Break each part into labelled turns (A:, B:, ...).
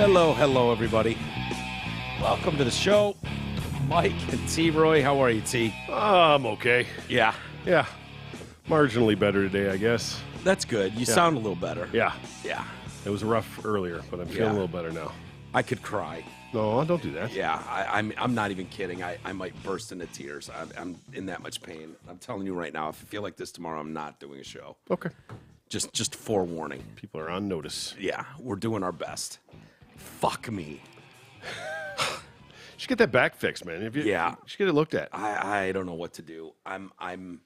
A: Hello, everybody. Welcome to the show. Mike and T-Roy, how are you, T?
B: I'm okay.
A: Yeah.
B: Yeah. Marginally better today, I guess.
A: That's good. You sound a little better.
B: Yeah.
A: Yeah.
B: It was rough earlier, but I'm feeling a little better now.
A: I could cry.
B: No, don't do that.
A: Yeah, I'm not even kidding. I might burst into tears. I'm in that much pain. I'm telling you right now, if I feel like this tomorrow, I'm not doing a show.
B: Okay.
A: Just forewarning.
B: People are on notice.
A: Yeah, we're doing our best. Fuck me.
B: You should get that back fixed, man. You should get it looked at.
A: I don't know what to do. I don't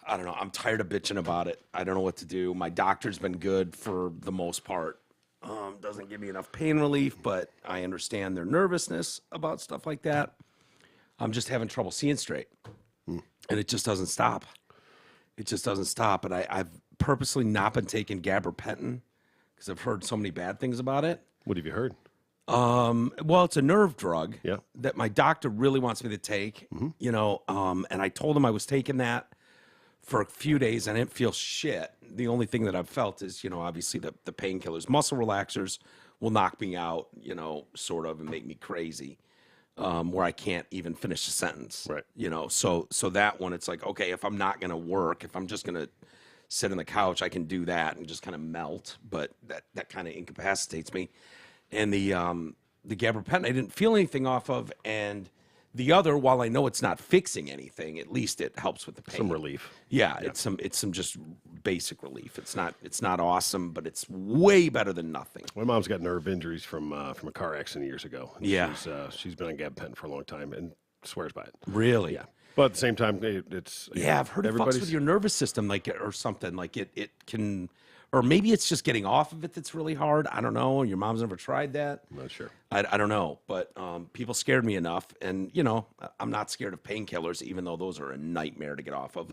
A: know. I'm tired of bitching about it. I don't know what to do. My doctor's been good for the most part. Doesn't give me enough pain relief, but I understand their nervousness about stuff like that. I'm just having trouble seeing straight. And it just doesn't stop. It just doesn't stop. And I've purposely not been taking gabapentin because I've heard so many bad things about it.
B: What have you heard?
A: Well, it's a nerve drug
B: Yeah.
A: that my doctor really wants me to take, and I told him I was taking that for a few days. I didn't feel shit. The only thing that I've felt is, obviously the painkillers. Muscle relaxers will knock me out, sort of, and make me crazy, where I can't even finish a sentence.
B: Right.
A: So that one, it's like, okay, if I'm not going to work, if I'm just going to sit on the couch, I can do that and just kind of melt, but that kind of incapacitates me. And the gabapentin, I didn't feel anything off of, and the other, while I know it's not fixing anything, at least it helps with the pain.
B: Some relief.
A: Yeah, it's some just basic relief. It's not awesome, but it's way better than nothing.
B: My mom's got nerve injuries from a car accident years ago. And
A: Yeah.
B: she's been on gabapentin for a long time and swears by it.
A: Really?
B: Yeah. But at the same time, it's
A: Yeah, I've heard it fucks with your nervous system, or something. Like it can, or maybe it's just getting off of it that's really hard. I don't know. Your mom's never tried that.
B: I'm not sure.
A: I don't know, but people scared me enough, and I'm not scared of painkillers, even though those are a nightmare to get off of.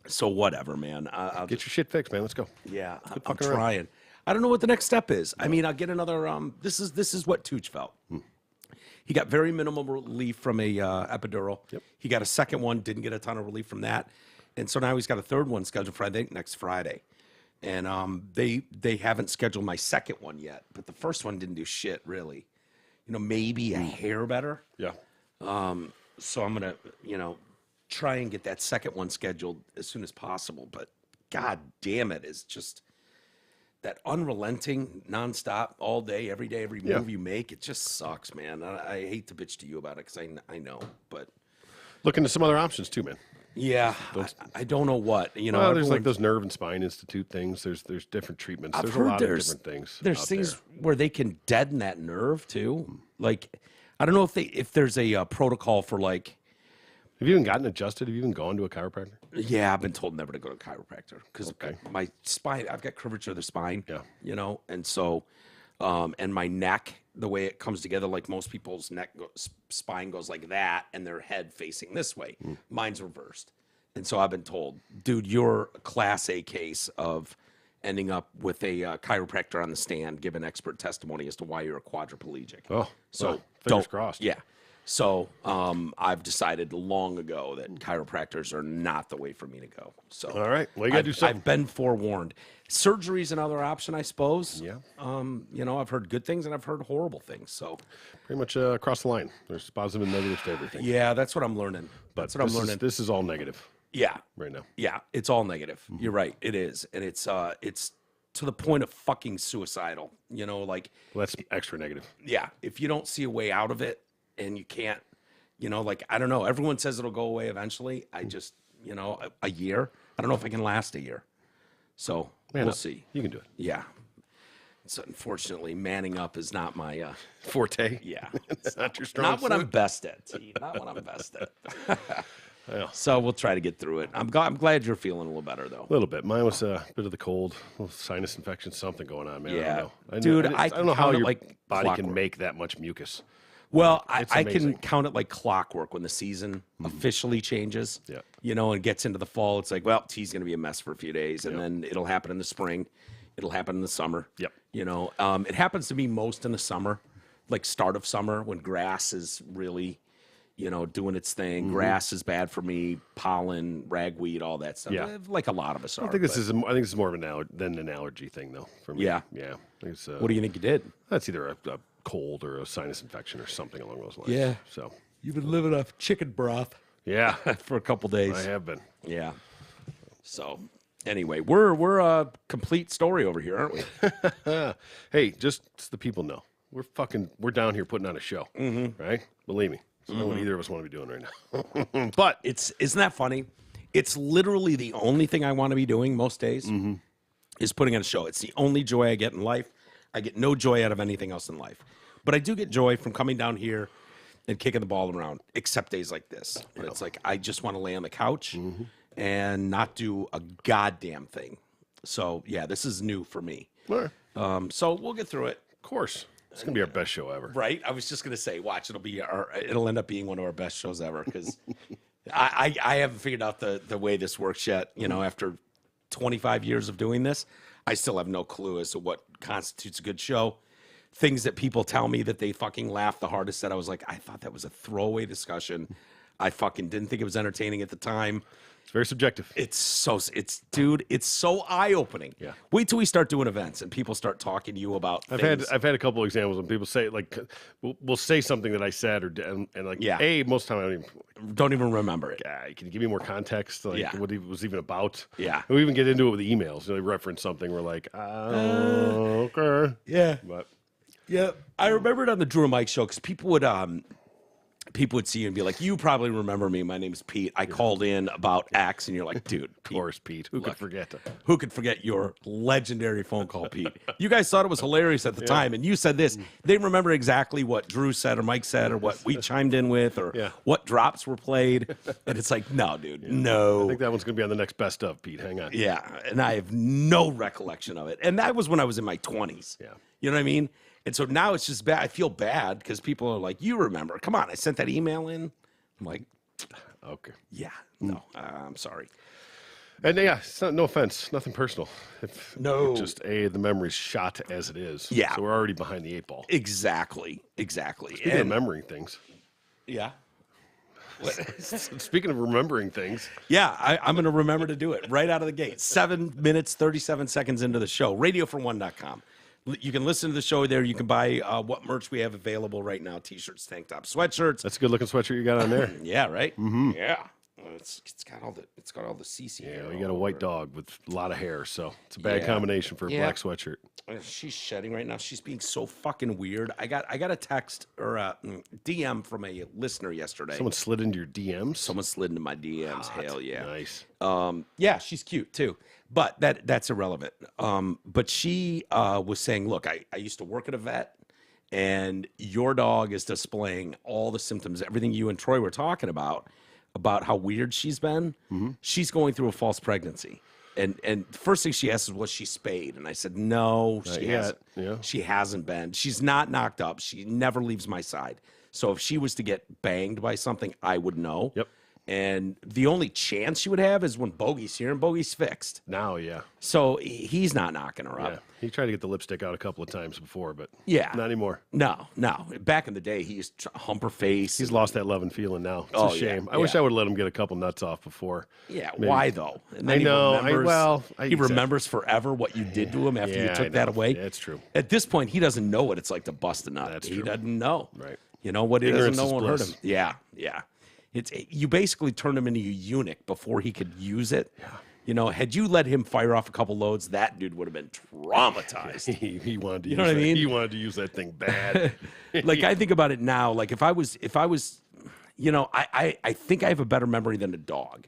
A: So whatever, man. I'll
B: Get your shit fixed, man. Let's go.
A: Yeah, I'm
B: fucking around.
A: trying. I don't know what the next step is. I mean, I'll get another. This is what Tooch felt. He got very minimal relief from a epidural.
B: Yep.
A: He got a second one, didn't get a ton of relief from that, and so now he's got a third one scheduled for, I think, next Friday. And they haven't scheduled my second one yet, but the first one didn't do shit really. Maybe a hair better.
B: Yeah.
A: So I'm gonna try and get that second one scheduled as soon as possible. But god damn it, is just that unrelenting, nonstop, all day, every move you make. It just sucks, man. I hate to bitch to you about it because I know, but
B: Look into some other options too, man.
A: yeah, I don't know what
B: Well, there's like those Nerve and Spine Institute things. There's different treatments.
A: I've
B: There's a
A: heard
B: lot of different things.
A: There's
B: out
A: things
B: there.
A: where they can deaden that nerve too. Like, I don't know if there's a protocol for like.
B: Have you even gotten adjusted? Have you even gone to a chiropractor?
A: Yeah, I've been told never to go to a chiropractor because
B: Okay.
A: my spine. I've got curvature of the spine.
B: Yeah.
A: And so, and my neck, the way it comes together, like most people's spine goes like that, and their head facing this way. Mine's reversed. And so I've been told, dude, you're a class A case of ending up with a chiropractor on the stand giving expert testimony as to why you're a quadriplegic.
B: Oh,
A: so
B: well, fingers crossed.
A: Yeah. So I've decided long ago that chiropractors are not the way for me to go. So
B: All right. Well, you got to do something.
A: I've been forewarned. Surgery's another option, I suppose.
B: Yeah.
A: I've heard good things and I've heard horrible things. So
B: Pretty much across the line. There's positive and negatives to everything.
A: yeah, that's what I'm learning. That's what I'm learning.
B: This is all negative
A: Yeah.
B: right now.
A: Yeah, it's all negative. You're right. It is. And it's to the point of fucking suicidal. Like,
B: Well, that's extra negative.
A: yeah, if you don't see a way out of it and you can't, I don't know. Everyone says it'll go away eventually. I just, a year. I don't know if I can last a year. So we'll see.
B: You can do it.
A: Yeah. So unfortunately, manning up is not my
B: Forte.
A: yeah.
B: It's not your strong
A: Not what
B: suit.
A: I'm best at. T. Not what I'm best at.
B: Yeah.
A: So we'll try to get through it. I'm glad you're feeling a little better though.
B: A little bit. Mine was a bit of the cold, a little sinus infection, something going on, man.
A: Yeah.
B: I don't know.
A: Dude,
B: I don't know how
A: count it
B: your
A: like
B: body
A: clockwork.
B: can make that much mucus.
A: Well,
B: It's
A: I can
B: amazing.
A: count it like clockwork when the season officially changes.
B: Yeah.
A: And gets into the fall. It's like, well, tea's going to be a mess for a few days, and then it'll happen in the spring. It'll happen in the summer.
B: Yep.
A: It happens to me most in the summer, like start of summer when grass is really, doing its thing. Grass is bad for me, pollen, ragweed, all that stuff.
B: Yeah.
A: Like a lot of us are.
B: I think this is more of an allergy thing, though, for me.
A: Yeah.
B: Yeah. I think it's,
A: what do you think you did?
B: That's either a cold or a sinus infection or something along those lines.
A: Yeah.
B: So
A: You've been living off chicken broth.
B: Yeah.
A: For a couple days.
B: I have been.
A: Yeah. So anyway, we're a complete story over here, aren't we?
B: Hey, just the people know. We're down here putting on a show. Right? Believe me. It's not what either of us want to be doing right now. But
A: isn't that funny? It's literally the only thing I want to be doing most days is putting on a show. It's the only joy I get in life. I get no joy out of anything else in life. But I do get joy from coming down here and kicking the ball around, except days like this. And it's like I just want to lay on the couch and not do a goddamn thing. So, yeah, this is new for me.
B: Sure.
A: So we'll get through it.
B: Of course. It's going to be our best show ever.
A: Right? I was just going to say, watch, it'll end up being one of our best shows ever because I haven't figured out the way this works yet. After 25 years of doing this, I still have no clue as to what constitutes a good show. Things that people tell me that they fucking laugh the hardest at. I was like, I thought that was a throwaway discussion. I fucking didn't think it was entertaining at the time.
B: It's very subjective.
A: It's so eye-opening.
B: Yeah.
A: Wait till we start doing events and people start talking to you about things.
B: I've had a couple examples when people say, like, we'll say something that I said and like, most of the time I
A: don't even remember it.
B: Can you give me more context? Like what it was even about?
A: Yeah.
B: And we even get into it with the emails. They reference something. We're like, okay.
A: Yeah.
B: But
A: yeah. I remember it on the Drew and Mike show because people would see you and be like, you probably remember me. My name's Pete. I called in about X, and you're like, dude,
B: of course, Pete. Who could forget?
A: Who could forget your legendary phone call, Pete? You guys thought it was hilarious at the time, and you said this. They remember exactly what Drew said or Mike said or what we chimed in with or what drops were played. And it's like, no, dude, no.
B: I think that one's going to be on the next best of, Pete. Hang on.
A: Yeah, and I have no recollection of it. And that was when I was in my 20s.
B: Yeah.
A: You know what I mean? And so now it's just bad. I feel bad because people are like, you remember. Come on, I sent that email in. I'm like,
B: okay.
A: Yeah, no, I'm sorry.
B: And it's no offense, nothing personal.
A: No.
B: Just the memory's shot as it is.
A: Yeah.
B: So we're already behind the 8 ball.
A: Exactly.
B: Speaking of remembering things.
A: Yeah.
B: Speaking of remembering things.
A: Yeah, I'm going to remember to do it right out of the gate. 7 minutes, 37 seconds into the show. RadioFor1.com. You can listen to the show there. You can buy what merch we have available right now: t-shirts, tank tops, sweatshirts.
B: That's a good looking sweatshirt you got on there.
A: Yeah, right. Mm-hmm. Yeah, it's got all the CC.
B: Yeah, you got a white dog with a lot of hair, so it's a bad combination for a black sweatshirt.
A: She's shedding right now. She's being so fucking weird. I got a text or a DM from a listener yesterday.
B: Someone slid into your DMs.
A: Someone slid into my DMs. Hell yeah.
B: Nice.
A: Yeah, she's cute too. But that's irrelevant. But she was saying, look, I used to work at a vet, and your dog is displaying all the symptoms, everything you and Troy were talking about how weird she's been. Mm-hmm. She's going through a false pregnancy. And the first thing she asked is, was she spayed? And I said, no, she hasn't been. She's not knocked up. She never leaves my side. So if she was to get banged by something, I would know.
B: Yep.
A: And the only chance she would have is when Bogey's here, and Bogey's fixed.
B: Now, yeah.
A: So he's not knocking her up.
B: Yeah. He tried to get the lipstick out a couple of times before, but not anymore.
A: No. Back in the day, he used to hump her face.
B: He's lost that love and feeling now. It's a shame.
A: Yeah.
B: I wish I would have let him get a couple nuts off before.
A: Yeah, maybe. Why though? And
B: then
A: he remembers forever what you did to him after you took that away.
B: Yeah, it's true.
A: At this point, he doesn't know what it's like to bust a nut. He doesn't know.
B: Right.
A: You know what? He
B: Ignorance
A: doesn't know won't hurt
B: bliss.
A: him. Yeah. You basically turned him into a eunuch before he could use it. Yeah. You know, had you let him fire off a couple loads, that dude would have been traumatized.
B: he wanted to.
A: You know what I mean?
B: He wanted to use that thing bad.
A: Like I think about it now. Like if I was, you know, I think I have a better memory than a dog.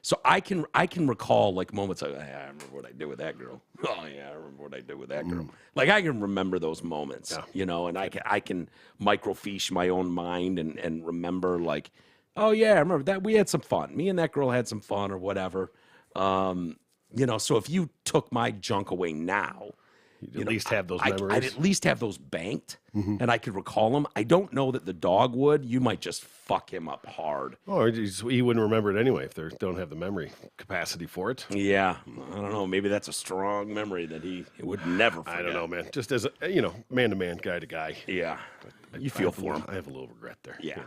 A: So I can recall like moments like, I remember what I did with that girl. Oh yeah, I remember what I did with that girl. Like I can remember those moments, you know, and I can microfiche my own mind and remember like, oh yeah, I remember that we had some fun. Me and that girl had some fun or whatever. You know, so if you took my junk away now,
B: You'd at least have those memories.
A: I'd at least have those banked, and I could recall them. I don't know that the dog would. You might just fuck him up hard.
B: Or he wouldn't remember it anyway if they don't have the memory capacity for it.
A: Yeah, I don't know. Maybe that's a strong memory that he would never forget.
B: I don't know, man. Just as a, man-to-man, guy to guy.
A: Yeah. You feel for him.
B: I have a little regret there.
A: Yeah.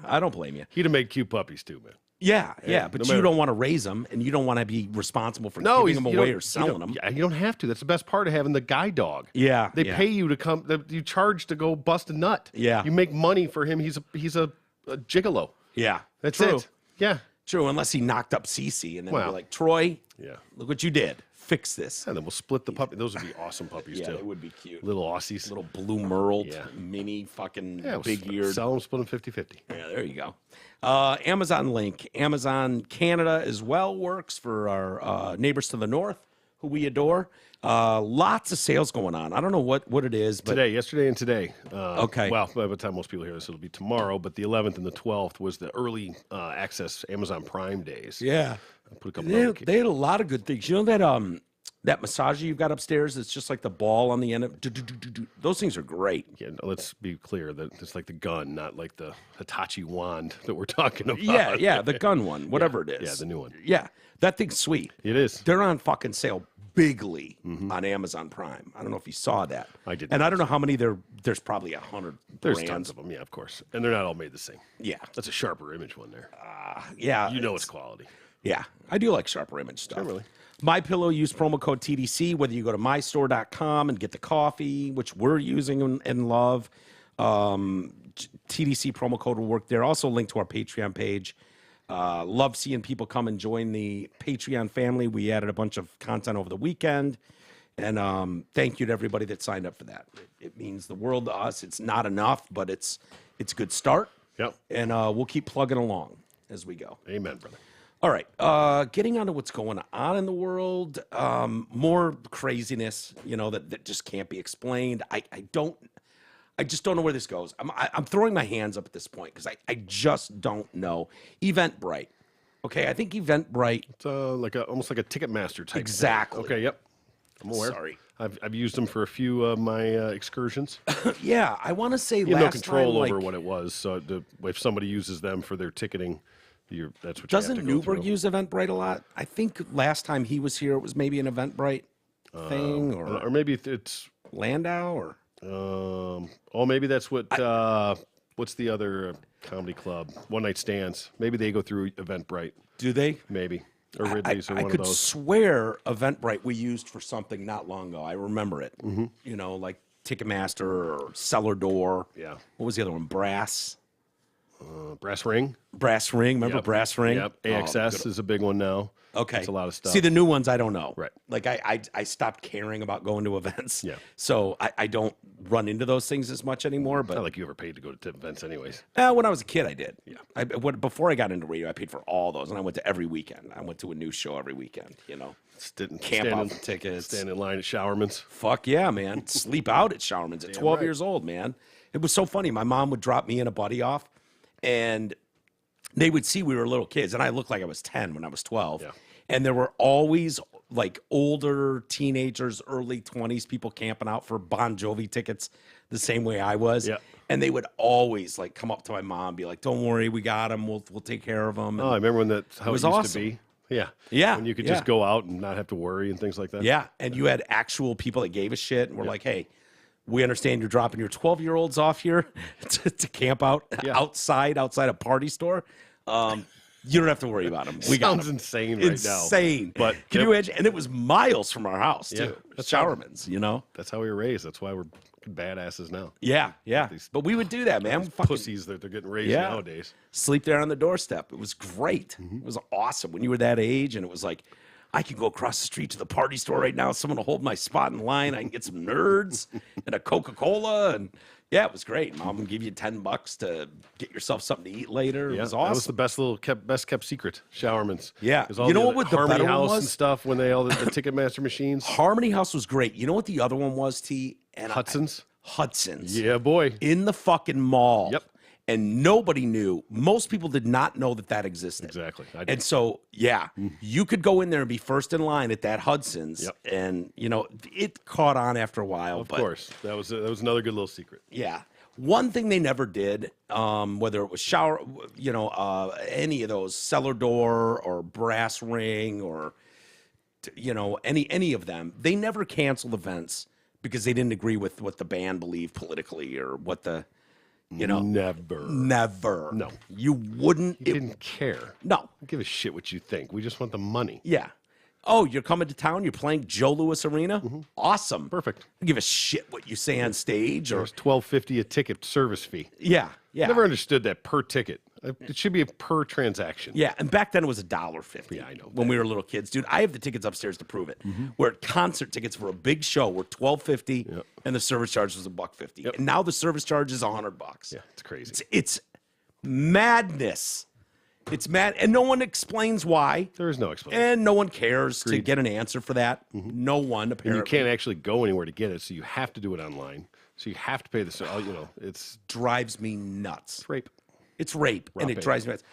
A: I don't blame you.
B: He'd have made cute puppies too, man.
A: Yeah, but you don't want to raise them, and you don't want to be responsible for giving them away or selling them.
B: Yeah, you don't have to. That's the best part of having the guy dog.
A: Yeah,
B: they pay you to come. You charge to go bust a nut.
A: Yeah,
B: you make money for him. He's a gigolo.
A: Yeah,
B: that's
A: true.
B: it. Yeah,
A: true. Unless he knocked up Cece, and then you're like, Troy, look what you did. Fix this.
B: And then we'll split the puppy. Those would be awesome puppies too.
A: Yeah, they would be cute.
B: Little Aussies.
A: Little blue merled, mini fucking big-eared.
B: Sell them, split them 50-50.
A: Yeah, there you go. Amazon link. Amazon Canada as well works for our neighbors to the north, who we adore. Lots of sales going on. I don't know what it is, but
B: yesterday and today.
A: Okay.
B: Well, by the time most people hear this, it'll be tomorrow. But the 11th and the 12th was the early access Amazon Prime days.
A: Yeah.
B: I put a couple.
A: They had a lot of good things. You know that massager you've got upstairs? It's just like the ball on the end of. Those things are great.
B: Yeah. Let's be clear that it's like the gun, not like the Hitachi wand that we're talking about.
A: Yeah, the gun one, whatever it is.
B: Yeah, the new one.
A: Yeah, that thing's sweet.
B: It is.
A: They're on fucking sale bigly on Amazon Prime. I don't know if you saw that.
B: I did.
A: And I don't know how many there's probably 100
B: There's
A: brands.
B: tons of them, yeah, of course. And they're not all made the same.
A: Yeah.
B: That's a sharper image one there.
A: Yeah.
B: You know it's quality.
A: Yeah. I do like sharper image stuff.
B: Really.
A: MyPillow, use promo code TDC, whether you go to mystore.com and get the coffee, which we're using and love. TDC promo code will work there. Also link to our Patreon page. Love seeing people come and join the Patreon family. We added a bunch of content over the weekend. And thank you to everybody that signed up for that. It means the world to us. It's not enough, but it's a good start.
B: Yep.
A: And we'll keep plugging along as we go.
B: Amen, brother.
A: All right. Getting on to what's going on in the world. More craziness, that just can't be explained. I just don't know where this goes. I'm throwing my hands up at this point because I just don't know. Eventbrite. Okay, I think Eventbrite.
B: It's almost like a Ticketmaster type.
A: Exactly.
B: Thing. Okay, yep. I'm aware.
A: Sorry.
B: I've used them for a few of my excursions.
A: Yeah, I want to say
B: you have
A: last
B: no control
A: time,
B: over what it was. So if somebody uses them for their ticketing, that's what
A: doesn't
B: you have to go
A: Newberg use Eventbrite a lot? I think last time he was here, it was maybe an Eventbrite thing,
B: or maybe it's
A: Landau, or
B: maybe that's what. What's the other comedy club? One Night Stands. Maybe they go through Eventbrite.
A: Do they?
B: Maybe. Or Ridley's or one
A: I
B: of
A: could
B: those.
A: swear Eventbrite we used for something not long ago. I remember it.
B: Mm-hmm.
A: Like Ticketmaster or Cellar Door.
B: Yeah.
A: What was the other one? Brass.
B: Brass Ring.
A: Brass Ring. Remember
B: Yep.
A: Brass Ring?
B: Yep. AXS is a big one now.
A: Okay.
B: It's a lot of stuff.
A: See, the new ones I don't know.
B: Right.
A: Like I stopped caring about going to events.
B: Yeah.
A: So I don't run into those things as much anymore. But
B: Not like you ever paid to go to events anyways.
A: when I was a kid, I did.
B: Yeah.
A: Before I got into radio, I paid for all those, and I went to every weekend. I went to a new show every weekend. Camp out for tickets.
B: Stand in line at Showerman's.
A: Fuck yeah, man. Sleep out at Showerman's at 12
B: right.
A: years old, man. It was so funny. My mom would drop me and a buddy off, and they would see we were little kids, and I looked like I was 10 when I was 12.
B: Yeah.
A: And there were always like older teenagers, early 20s people camping out for Bon Jovi tickets the same way I was.
B: Yeah.
A: And they would always like come up to my mom and be like, "Don't worry, we got them. We'll take care of them."
B: Oh, I remember when that's how it
A: was
B: used
A: awesome.
B: to be. Yeah.
A: Yeah,
B: When you could
A: yeah.
B: just go out and not have to worry and things like that.
A: Yeah, and you had actual people that gave a shit and were like, "Hey, we understand you're dropping your 12-year-olds off here to camp out outside a party store. You don't have to worry about them. We got
B: Sounds
A: them."
B: insane right now.
A: Insane.
B: But
A: can you imagine? And it was miles from our house
B: Yeah,
A: too.
B: that's
A: Showerman's,
B: That's how we were raised. That's why we're badasses now.
A: Yeah. But we would do that, man. We fucking
B: Pussies that they're getting raised nowadays.
A: sleep there on the doorstep. It was great. It was awesome when you were that age, and it was like, I can go across the street to the party store right now. Someone will hold my spot in line. I can get some nerds and a Coca-Cola, and yeah, it was great. Mom would give you $10 to get yourself something to eat later. It was awesome.
B: That was the best kept secret. Showerman's.
A: Yeah.
B: There's all
A: You know
B: the
A: what would the
B: Harmony
A: better one
B: House
A: was?
B: and stuff when they all the Ticketmaster machines.
A: Harmony House was great. You know what the other one was, T? And
B: Hudson's.
A: Hudson's.
B: Yeah, boy.
A: In the fucking mall.
B: Yep.
A: And nobody knew. Most people did not know that existed.
B: Exactly. I did.
A: And so, you could go in there and be first in line at that Hudson's.
B: Yep.
A: And, it caught on after a while.
B: Of course. That was another good little secret.
A: Yeah. One thing they never did, whether it was any of those Cellar Door or Brass Ring or, any of them, they never canceled events because they didn't agree with what the band believed politically or what the
B: Never.
A: Never.
B: No.
A: You wouldn't.
B: You didn't care.
A: No.
B: Don't give a shit what you think. We just want the money.
A: Yeah. Oh, you're coming to town? You're playing Joe Louis Arena? Awesome.
B: Perfect.
A: I don't give a shit what you say on stage. Or
B: There's $12.50 a ticket service fee.
A: Yeah.
B: Never understood that per ticket. It should be a per transaction.
A: Yeah, and back then it was $1.50.
B: Yeah, I know.
A: When we were little kids, dude, I have the tickets upstairs to prove it. Where concert tickets for a big show were $12.50, and the service charge was $1.50. And now the service charge is $100.
B: Yeah, it's crazy.
A: It's madness. It's mad, and no one explains why.
B: There is no explanation.
A: And no one cares to get an answer for that. No one, apparently.
B: And you can't actually go anywhere to get it, so you have to do it online. So you have to pay the, it's
A: drives me nuts.
B: rape.
A: It's rape, and it drives me nuts.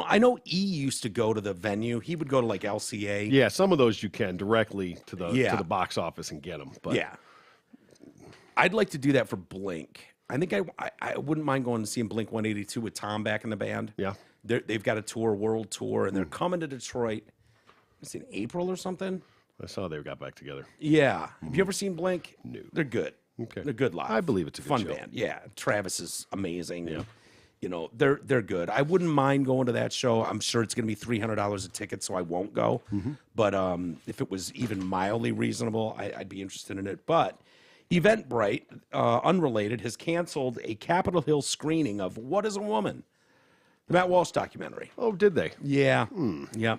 A: I know E used to go to the venue. He would go to like LCA.
B: Yeah, some of those you can directly to the box office and get them. But
A: yeah, I'd like to do that for Blink. I think I wouldn't mind going and seeing Blink 182 with Tom back in the band.
B: Yeah.
A: They've got a tour, world tour, and they're coming to Detroit. It's in April or something.
B: I saw they got back together.
A: Yeah. Have you ever seen Blink?
B: No.
A: They're good.
B: Okay.
A: They're good live.
B: I believe it's a good
A: fun
B: show.
A: band. Yeah. Travis is amazing. Yeah. They're good. I wouldn't mind going to that show. I'm sure it's going to be $300 a ticket, so I won't go. But if it was even mildly reasonable, I'd be interested in it. But Eventbrite, unrelated, has canceled a Capitol Hill screening of What is a Woman? The Matt Walsh documentary.
B: Oh, did they?
A: Yeah. Yeah.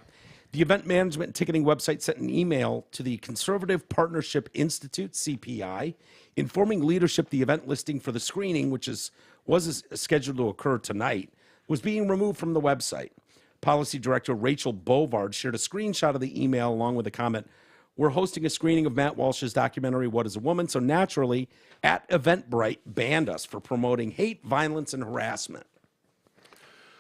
A: The event management and ticketing website sent an email to the Conservative Partnership Institute, CPI, informing leadership the event listing for the screening, which was scheduled to occur tonight, was being removed from the website. Policy Director Rachel Bovard shared a screenshot of the email along with a comment, "We're hosting a screening of Matt Walsh's documentary, What is a Woman? So naturally, at Eventbrite banned us for promoting hate, violence, and harassment."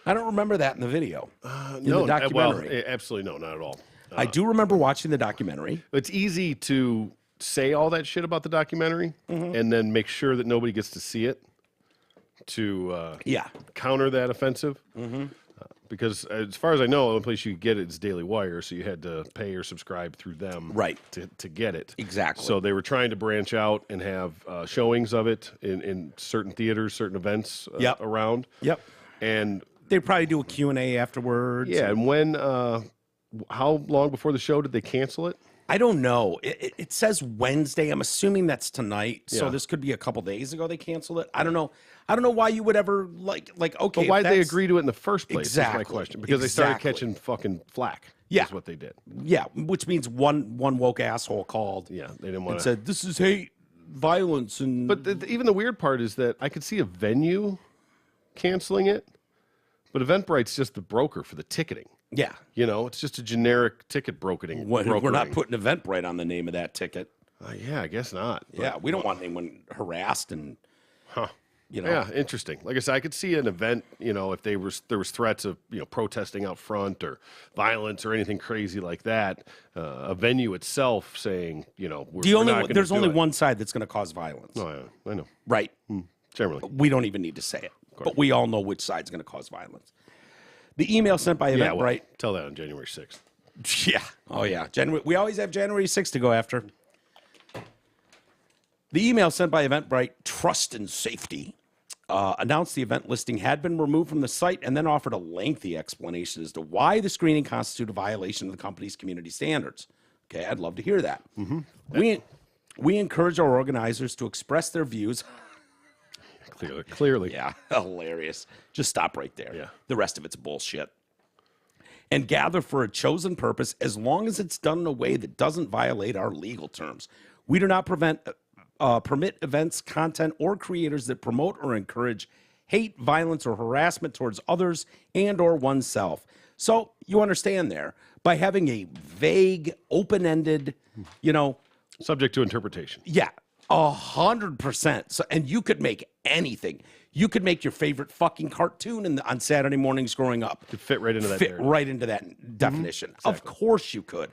A: I don't remember that in the video. In the documentary.
B: Well, absolutely no, not at all.
A: I do remember watching the documentary.
B: It's easy to say all that shit about the documentary and then make sure that nobody gets to see it to counter that offensive. Because as far as I know, the only place you could get it is Daily Wire, so you had to pay or subscribe through them to get it.
A: Exactly.
B: So they were trying to branch out and have showings of it in certain theaters, certain events around.
A: Yep.
B: And
A: they probably do a Q&A afterwards.
B: Yeah, and when, how long before the show did they cancel it?
A: I don't know. It says Wednesday. I'm assuming that's tonight. So
B: Yeah.
A: this could be a couple days ago they canceled it. I don't know. I don't know why you would ever like okay.
B: But why
A: if
B: did they
A: that's-
B: agree to it in the first place?
A: Exactly.
B: Is my question. Because they started
A: Exactly.
B: catching fucking flack.
A: Yeah.
B: Is what they did.
A: Yeah, which means one woke asshole called.
B: Yeah, they didn't want
A: and
B: to.
A: said this is hate, violence, and
B: But even the weird part is that I could see a venue canceling it, but Eventbrite's just the broker for the ticketing.
A: yeah.
B: It's just a generic ticket brokering.
A: We're not
B: brokering.
A: putting Eventbrite on the name of that ticket.
B: Yeah, I guess not. But,
A: Yeah, we don't want anyone harassed and
B: Yeah, interesting. Like I said, I could see an event, if there was threats of, protesting out front or violence or anything crazy like that. A venue itself saying,
A: there's only one side that's going to cause violence.
B: Oh, yeah, I know.
A: Right.
B: Generally.
A: We don't even need to say it, but we all know which side's going to cause violence. The email sent by
B: Yeah, well,
A: Eventbrite.
B: tell that on January 6th.
A: Yeah. Oh, yeah. We always have January 6th to go after. The email sent by Eventbrite, Trust and Safety, announced the event listing had been removed from the site and then offered a lengthy explanation as to why the screening constituted a violation of the company's community standards. Okay, I'd love to hear that. We encourage our organizers to express their views.
B: Clearly.
A: Yeah, hilarious. Just stop right there.
B: Yeah.
A: The rest of it's bullshit. And gather for a chosen purpose as long as it's done in a way that doesn't violate our legal terms. We do not permit events, content, or creators that promote or encourage hate, violence, or harassment towards others and or oneself. So you understand there, by having a vague, open-ended,
B: Subject to interpretation.
A: yeah, 100%. So, and you could make anything. You could make your favorite fucking cartoon on Saturday mornings growing up.
B: Could fit right into that.
A: Fit right into that definition. Of course you could.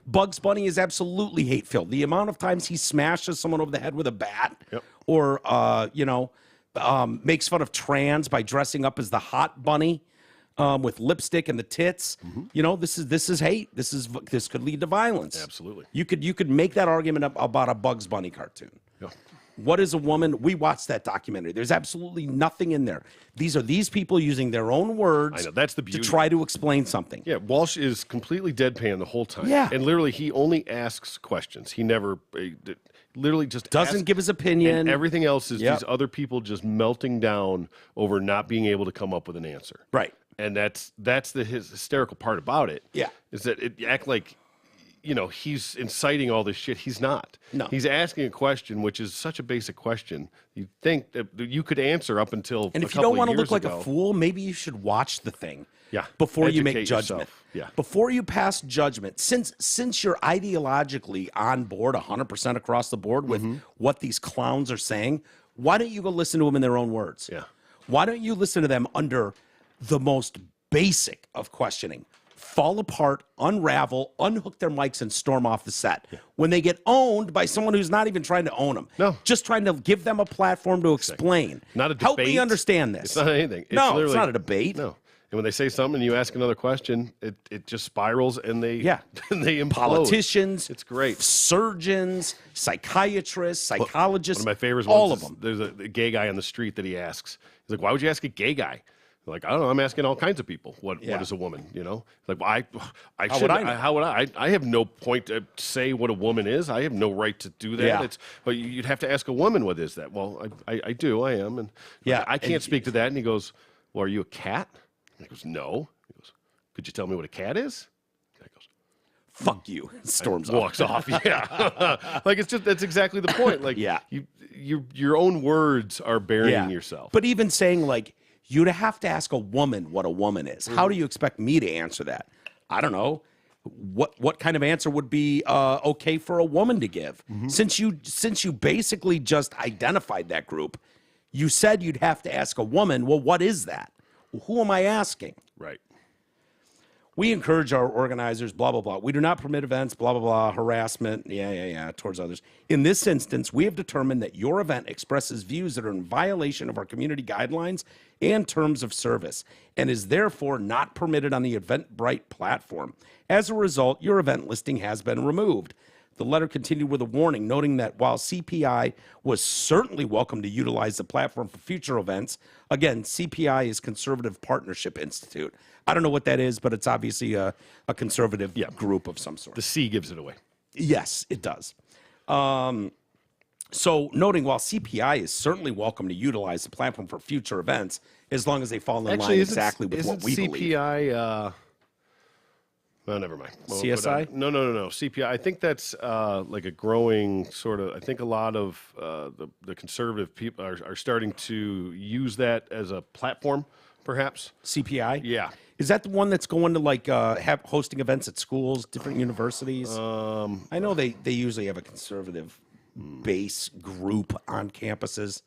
A: Bugs Bunny is absolutely hate-filled. The amount of times he smashes someone over the head with a bat, or makes fun of trans by dressing up as the hot bunny with lipstick and the tits. This is hate. This could lead to violence.
B: Absolutely.
A: You could make that argument about a Bugs Bunny cartoon.
B: Yeah.
A: What is a woman? We watched that documentary. There's absolutely nothing in there. These are these people using their own words
B: I know, that's the beauty.
A: to try to explain something.
B: Yeah, Walsh is completely deadpan the whole time.
A: Yeah.
B: And literally, he only asks questions. He never, literally just
A: Doesn't give his opinion.
B: And everything else is
A: Yep.
B: these other people just melting down over not being able to come up with an answer.
A: Right.
B: And that's the hysterical part about it.
A: Yeah.
B: Is that it act like, he's inciting all this shit. He's not.
A: No.
B: He's asking a question, which is such a basic question. You think that you could answer up until
A: And
B: a
A: if you don't want to look like
B: ago.
A: a fool, maybe you should watch the thing.
B: Yeah.
A: Before you make
B: Educate
A: judgment.
B: yourself. Yeah.
A: Before you pass judgment, since you're ideologically on board 100% across the board with what these clowns are saying, why don't you go listen to them in their own words?
B: Yeah.
A: Why don't you listen to them under the most basic of questioning? Fall apart, unravel, unhook their mics, and storm off the set. When they get owned by someone who's not even trying to own them.
B: No.
A: Just trying to give them a platform to explain.
B: Not a debate.
A: Help me understand this.
B: It's not anything. It's
A: No, it's
B: literally-
A: not a debate.
B: No. And when they say something and you ask another question, it just spirals and they and they implode.
A: Politicians,
B: It's great.
A: surgeons, psychiatrists, psychologists,
B: One of my favorites.
A: all
B: ones
A: of
B: is
A: them.
B: There's a gay guy on the street that he asks. He's like, "Why would you ask a gay guy?" I'm like, I don't know. I'm asking all kinds of people. What is a woman? Like, well, I should.
A: would I know?
B: How would I? I have no point to say what a woman is. I have no right to do that.
A: Yeah.
B: But you'd have to ask a woman what is that. Well, I do. I am. And
A: Yeah,
B: I can't
A: and-
B: speak to that. And he goes, "Well, are you a cat?" And he goes, "No." He goes, "Could you tell me what a cat is?" And I goes,
A: Fuck you. Storms off.
B: walks off. Yeah, like that's exactly the point. Like,
A: Yeah.
B: your own words are burying yourself.
A: But even saying like you'd have to ask a woman what a woman is. How do you expect me to answer that? I don't know. What kind of answer would be okay for a woman to give? Since you basically just identified that group, you said you'd have to ask a woman. Well, what is that? Who am I asking?
B: Right.
A: We encourage our organizers, blah, blah, blah. We do not permit events, blah, blah, blah, harassment, towards others. In this instance, we have determined that your event expresses views that are in violation of our community guidelines and terms of service and is therefore not permitted on the Eventbrite platform. As a result, your event listing has been removed. The letter continued with a warning, noting that while CPI was certainly welcome to utilize the platform for future events, again, CPI is Conservative Partnership Institute. I don't know what that is, but it's obviously a conservative group of some sort.
B: The C gives it away.
A: Yes, it does. So noting while CPI is certainly welcome to utilize the platform for future events, as long as they fall in line exactly with what we believe.
B: CPI, well, never mind. Well,
A: CSI?
B: No. CPI. I think that's like a growing sort of. I think a lot of the conservative people are starting to use that as a platform, perhaps.
A: CPI?
B: Yeah.
A: Is that the one that's going to like hosting events at schools, different universities? I know they usually have a conservative base group on campuses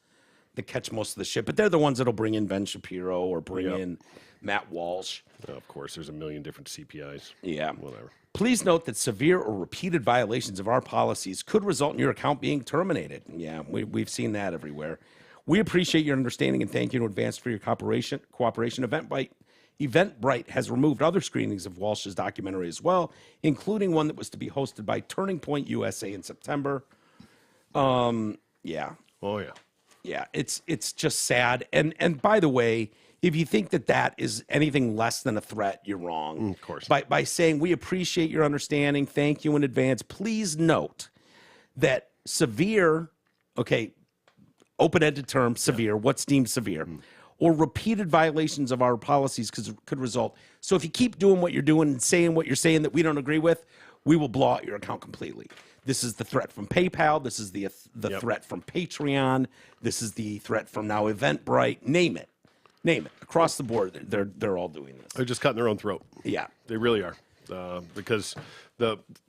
A: that catch most of the shit, but they're the ones that'll bring in Ben Shapiro or bring in Matt Walsh.
B: Of course, there's a million different CPIs.
A: Yeah.
B: Whatever.
A: Please note that severe or repeated violations of our policies could result in your account being terminated. Yeah, we've seen that everywhere. We appreciate your understanding and thank you in advance for your cooperation. Eventbrite has removed other screenings of Walsh's documentary as well, including one that was to be hosted by Turning Point USA in September. Yeah.
B: Oh yeah.
A: Yeah, it's just sad. And by the way, if you think that is anything less than a threat, you're wrong.
B: Of course.
A: By saying we appreciate your understanding, thank you in advance. Please note that severe, open-ended term, severe, what's deemed severe, or repeated violations of our policies could result. So if you keep doing what you're doing and saying what you're saying that we don't agree with, we will blow out your account completely. This is the threat from PayPal. This is the threat from Patreon. This is the threat from now Eventbrite. Name it. Across the board, they're all doing this.
B: They're just cutting their own throat.
A: Yeah.
B: They really are. Because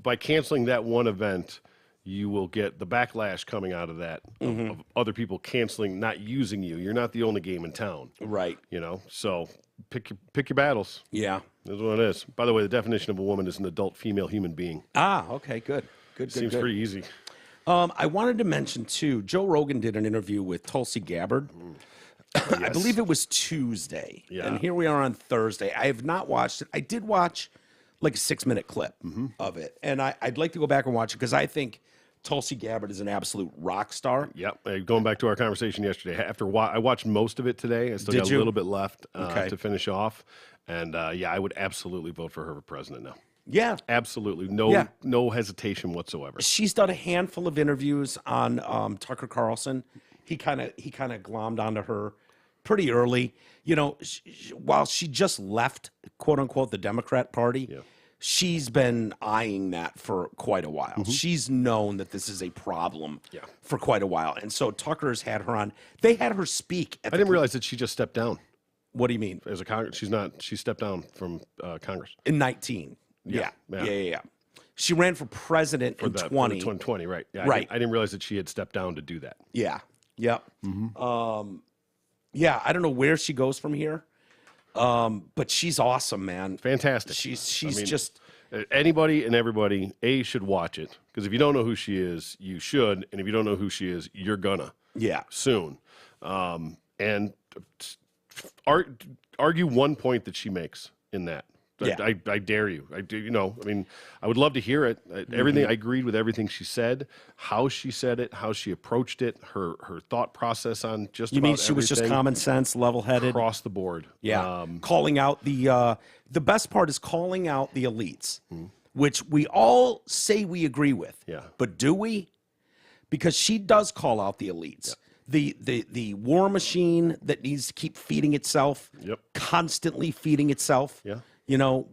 B: by canceling that one event, you will get the backlash coming out of that of other people canceling, not using you. You're not the only game in town.
A: Right.
B: So pick your battles.
A: Yeah.
B: That's what it is. By the way, the definition of a woman is an adult female human being.
A: Ah, okay, good.
B: Seems pretty easy.
A: I wanted to mention, too, Joe Rogan did an interview with Tulsi Gabbard. I believe it was Tuesday.
B: Yeah.
A: And here we are on Thursday. I have not watched it. I did watch like a 6-minute clip of it. And I'd like to go back and watch it because I think Tulsi Gabbard is an absolute rock star.
B: Yep. Going back to our conversation yesterday, I watched most of it today. I still got a little bit left to finish off. And I would absolutely vote for her for president now.
A: Yeah.
B: Absolutely. No hesitation whatsoever.
A: She's done a handful of interviews on Tucker Carlson. He kind of glommed onto her pretty early. You know, while she just left, quote unquote, the Democrat Party, she's been eyeing that for quite a while. She's known that this is a problem for quite a while. And so Tucker's had her on. They had her speak.
B: I didn't realize that she just stepped down.
A: What do you mean?
B: As a Congress, she stepped down from Congress.
A: In 19. Yeah. She ran for president in 20.
B: 2020, right. Yeah,
A: right.
B: I didn't realize that she had stepped down to do that.
A: Yeah. Yep. I don't know where she goes from here. But she's awesome, man.
B: Fantastic.
A: She's just
B: anybody and everybody should watch it, because if you don't know who she is, you should, and if you don't know who she is, you're gonna soon. And argue one point that she makes in that. I dare you. I do. You know, I mean, I would love to hear it. Everything I agreed with everything she said, how she said it, how she approached it, her thought process on just.
A: You mean she was just common sense, level-headed
B: across the board?
A: Yeah, calling out the best part is calling out the elites, which we all say we agree with.
B: Yeah,
A: but do we? Because she does call out the elites. Yeah. The war machine that needs to keep feeding itself, constantly feeding itself.
B: Yeah.
A: You know,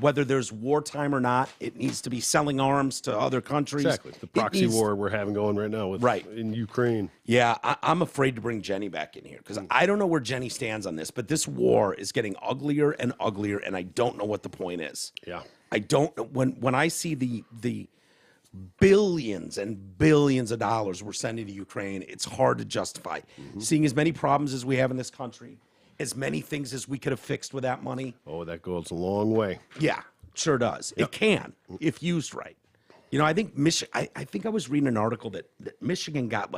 A: whether there's wartime or not, it needs to be selling arms to other countries.
B: Exactly. The proxy war we're having going right now in Ukraine.
A: Yeah, I'm afraid to bring Jenny back in here because I don't know where Jenny stands on this, but this war is getting uglier and uglier, and I don't know what the point is.
B: Yeah.
A: I don't know. When I see the billions and billions of dollars we're sending to Ukraine, it's hard to justify. Seeing as many problems as we have in this country, as many things as we could have fixed with that money.
B: Oh, that goes a long way.
A: Yeah, sure does. It can, if used right. You know, I think I think I was reading an article that Michigan got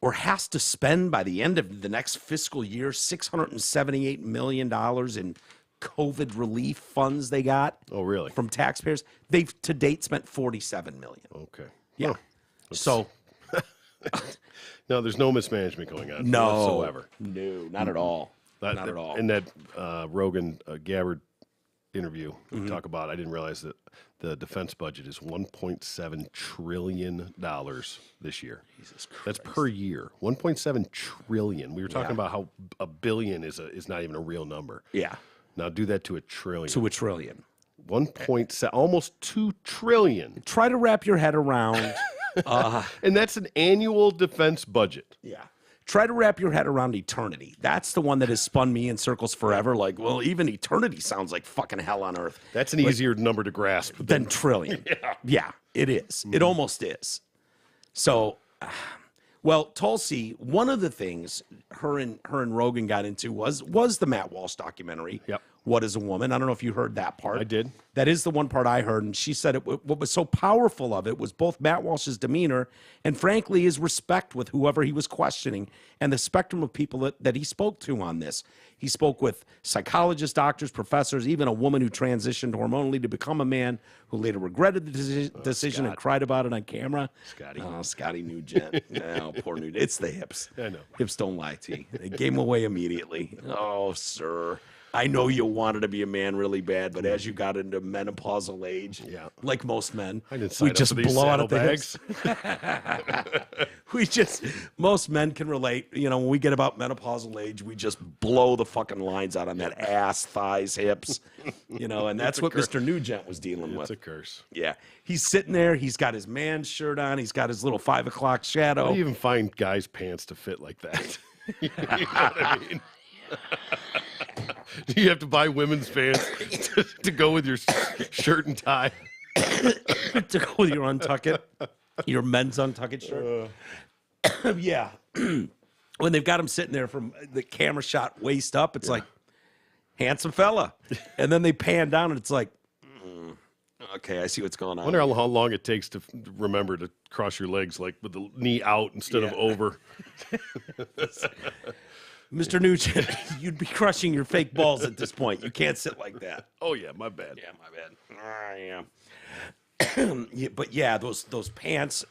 A: or has to spend by the end of the next fiscal year $678 million in COVID relief funds they got.
B: Oh, really?
A: From taxpayers. They've to date spent $47 million.
B: Okay.
A: Yeah. So
B: no, there's no mismanagement going on whatsoever.
A: No, not at all. Not at all.
B: In that Rogan Gabbard interview, we talk about, I didn't realize that the defense budget is $1.7 trillion this year.
A: Jesus Christ.
B: That's per year. $1.7 trillion. We were talking about how a billion is not even a real number.
A: Yeah.
B: Now do that to a trillion.
A: To a trillion.
B: 1.7, almost 2 trillion.
A: Try to wrap your head around.
B: And that's an annual defense budget.
A: Yeah. Try to wrap your head around eternity. That's the one that has spun me in circles forever. Like, well, even eternity sounds like fucking hell on earth.
B: That's an easier number to grasp
A: than trillion. Yeah, it is. It almost is. So, well, Tulsi, one of the things her and Rogan got into was the Matt Walsh documentary.
B: Yep.
A: What is a Woman? I don't know if you heard that part.
B: I did.
A: That is the one part I heard, and she said what was so powerful of it was both Matt Walsh's demeanor and, frankly, his respect with whoever he was questioning and the spectrum of people that he spoke to on this. He spoke with psychologists, doctors, professors, even a woman who transitioned hormonally to become a man who later regretted the decision and cried about it on camera.
B: Scotty.
A: Oh, Scotty Nugent. Oh, poor Nugent. It's the hips.
B: I know.
A: Hips don't lie to you. They gave him away immediately. Oh, sir. I know you wanted to be a man really bad, but as you got into menopausal age, like most men,
B: we just blow out of the hips.
A: Most men can relate. You know, when we get about menopausal age, we just blow the fucking lines out on that ass, thighs, hips. You know, and that's what Mr. Nugent was dealing with.
B: It's a curse.
A: Yeah, he's sitting there. He's got his man's shirt on. He's got his little 5 o'clock shadow.
B: How do you even find guys' pants to fit like that? You know what I mean? Do you have to buy women's pants to go with your shirt and tie?
A: To go with your untuck it, your men's untuck it shirt. Yeah. When they've got him sitting there from the camera shot waist up, it's like, handsome fella. And then they pan down and it's like, okay, I see what's going on.
B: I wonder how long it takes to remember to cross your legs, like with the knee out instead of over.
A: Mr. Nugent, you'd be crushing your fake balls at this point. You can't sit like that.
B: Oh, yeah, my bad.
A: Yeah, my bad. But yeah, those pants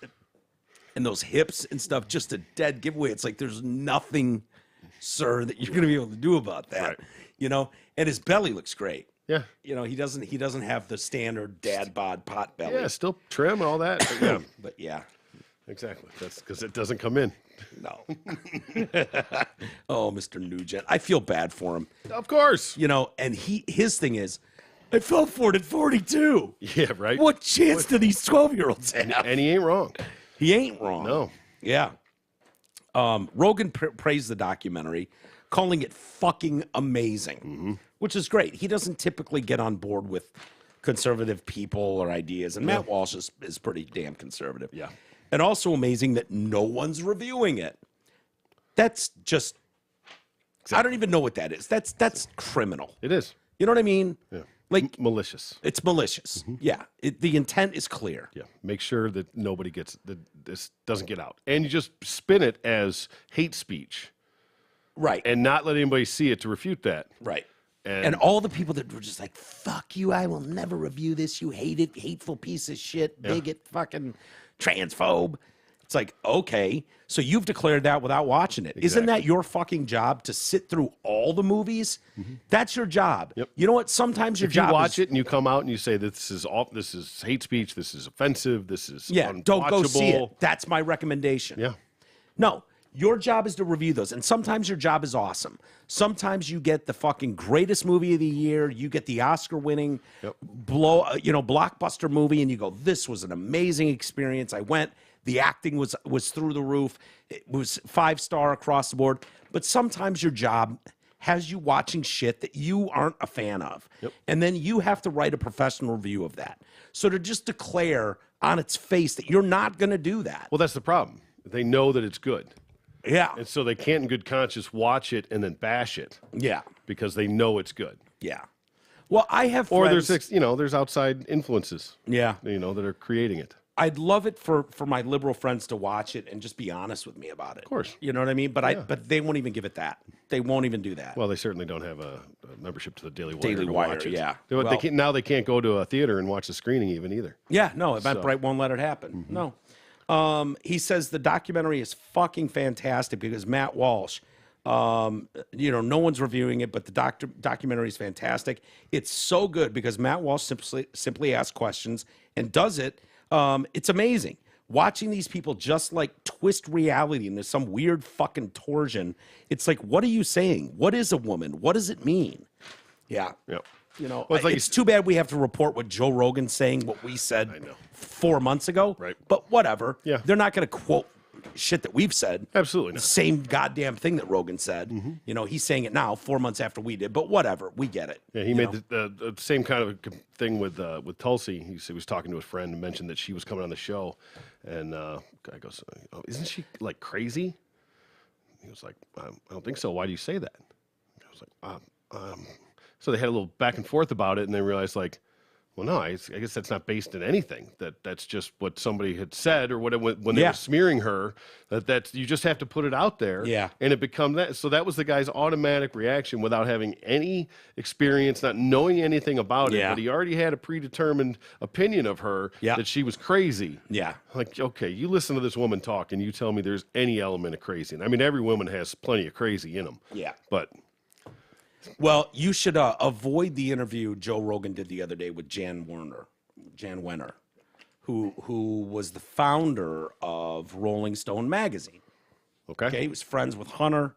A: and those hips and stuff, just a dead giveaway. It's like there's nothing, sir, that you're gonna be able to do about that.
B: Right.
A: You know, and his belly looks great.
B: Yeah.
A: You know, he doesn't have the standard dad bod pot belly.
B: Yeah, still trim, all that. But yeah.
A: But yeah.
B: Exactly. That's because it doesn't come in.
A: No. Oh, Mr. Nugent. I feel bad for him.
B: Of course.
A: You know, and his thing is, I fell for it at 42.
B: Yeah, right.
A: What chance do these 12-year-olds have?
B: And he ain't wrong.
A: He ain't wrong.
B: No.
A: Yeah. Rogan praised the documentary, calling it fucking amazing, which is great. He doesn't typically get on board with conservative people or ideas, and Matt Walsh is pretty damn conservative.
B: Yeah.
A: And also amazing that no one's reviewing it. That's just, I don't even know what that is. That's criminal.
B: It is.
A: You know what I mean?
B: Yeah.
A: Like,
B: malicious.
A: it's malicious. Yeah. The intent is clear.
B: Yeah. Make sure that nobody gets that this doesn't get out. And you just spin it as hate speech.
A: Right.
B: And not let anybody see it to refute that.
A: Right.
B: And
A: And all the people that were just like, fuck you, I will never review this, you hateful piece of shit, bigot, fucking transphobe. It's like, okay, so you've declared that without watching it. Isn't that your fucking job to sit through all the movies? That's your job.
B: Yep.
A: You know what? Sometimes your
B: if you
A: job
B: watch
A: is,
B: it and you come out and you say this is hate speech, this is offensive, this is
A: don't go see
B: unwatchable.
A: it. That's my recommendation.
B: Yeah.
A: No, your job is to review those. And sometimes your job is awesome. Sometimes you get the fucking greatest movie of the year. You get the Oscar-winning blockbuster movie, and you go, this was an amazing experience. I went. The acting was through the roof. It was 5-star across the board. But sometimes your job has you watching shit that you aren't a fan of.
B: Yep.
A: And then you have to write a professional review of that. So to just declare on its face that you're not going to do that.
B: Well, that's the problem. They know that it's good.
A: Yeah.
B: And so they can't in good conscience watch it and then bash it
A: Yeah.
B: because they know it's good.
A: Yeah. Well, I have
B: Or
A: friends,
B: there's outside influences,
A: yeah.
B: that are creating it.
A: I'd love it for my liberal friends to watch it and just be honest with me about it. Of
B: course.
A: You know what I mean? But but they won't even give it that. They won't even do that.
B: Well, they certainly don't have a membership to the Daily Wire.
A: Daily
B: to
A: Wire,
B: watch it.
A: yeah.
B: They can't, now they can't go to a theater and watch the screening even either.
A: Yeah, no, Eventbrite won't let it happen. No. He says the documentary is fucking fantastic because Matt Walsh, no one's reviewing it, but the documentary is fantastic. It's so good because Matt Walsh simply asks questions and does it. It's amazing. Watching these people just like twist reality into some weird fucking torsion. It's like, what are you saying? What is a woman? What does it mean? Yeah.
B: Yep.
A: Well,
B: it's like
A: it's too bad we have to report what Joe Rogan's saying, what we said 4 months ago.
B: Right.
A: But whatever.
B: Yeah.
A: They're not going to quote shit that we've said.
B: Absolutely
A: The
B: not.
A: same goddamn thing that Rogan said. He's saying it now 4 months after we did, but whatever. We get it.
B: Yeah, he made the same kind of thing with Tulsi. He was talking to a friend and mentioned that she was coming on the show, and guy goes, oh, "Isn't she like crazy?" He was like, "I don't think so. Why do you say that?" I was like, So they had a little back and forth about it, and they realized like, well, no, I guess that's not based in anything. That's just what somebody had said, or when they were smearing her. That's you just have to put it out there, and it become that. So that was the guy's automatic reaction without having any experience, not knowing anything about it. But he already had a predetermined opinion of her that she was crazy.
A: Yeah,
B: like okay, you listen to this woman talk, and you tell me there's any element of crazy. I mean, every woman has plenty of crazy in them. Yeah, but.
A: Well, you should avoid the interview Joe Rogan did the other day with Jan Wenner, who was the founder of Rolling Stone magazine. Okay, he was friends with Hunter.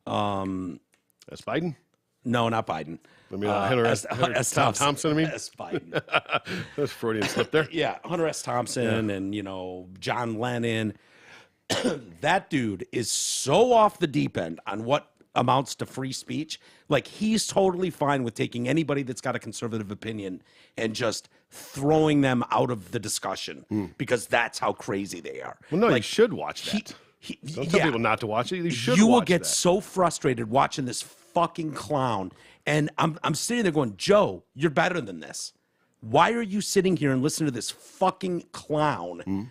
B: That's Biden?
A: No, not Biden.
B: I mean, Hunter S. Thompson. I mean,
A: S. Biden.
B: That's Freudian slip there.
A: Yeah, Hunter S. Thompson and John Lennon. That dude is so off the deep end on what amounts to free speech. Like, he's totally fine with taking anybody that's got a conservative opinion and just throwing them out of the discussion because that's how crazy they are.
B: Well, no,
A: like,
B: you should watch that. Don't tell people not to watch it. You should.
A: You will
B: watch
A: get
B: that.
A: so frustrated watching this fucking clown, and I'm sitting there going, Joe, you're better than this. Why are you sitting here and listening to this fucking clown?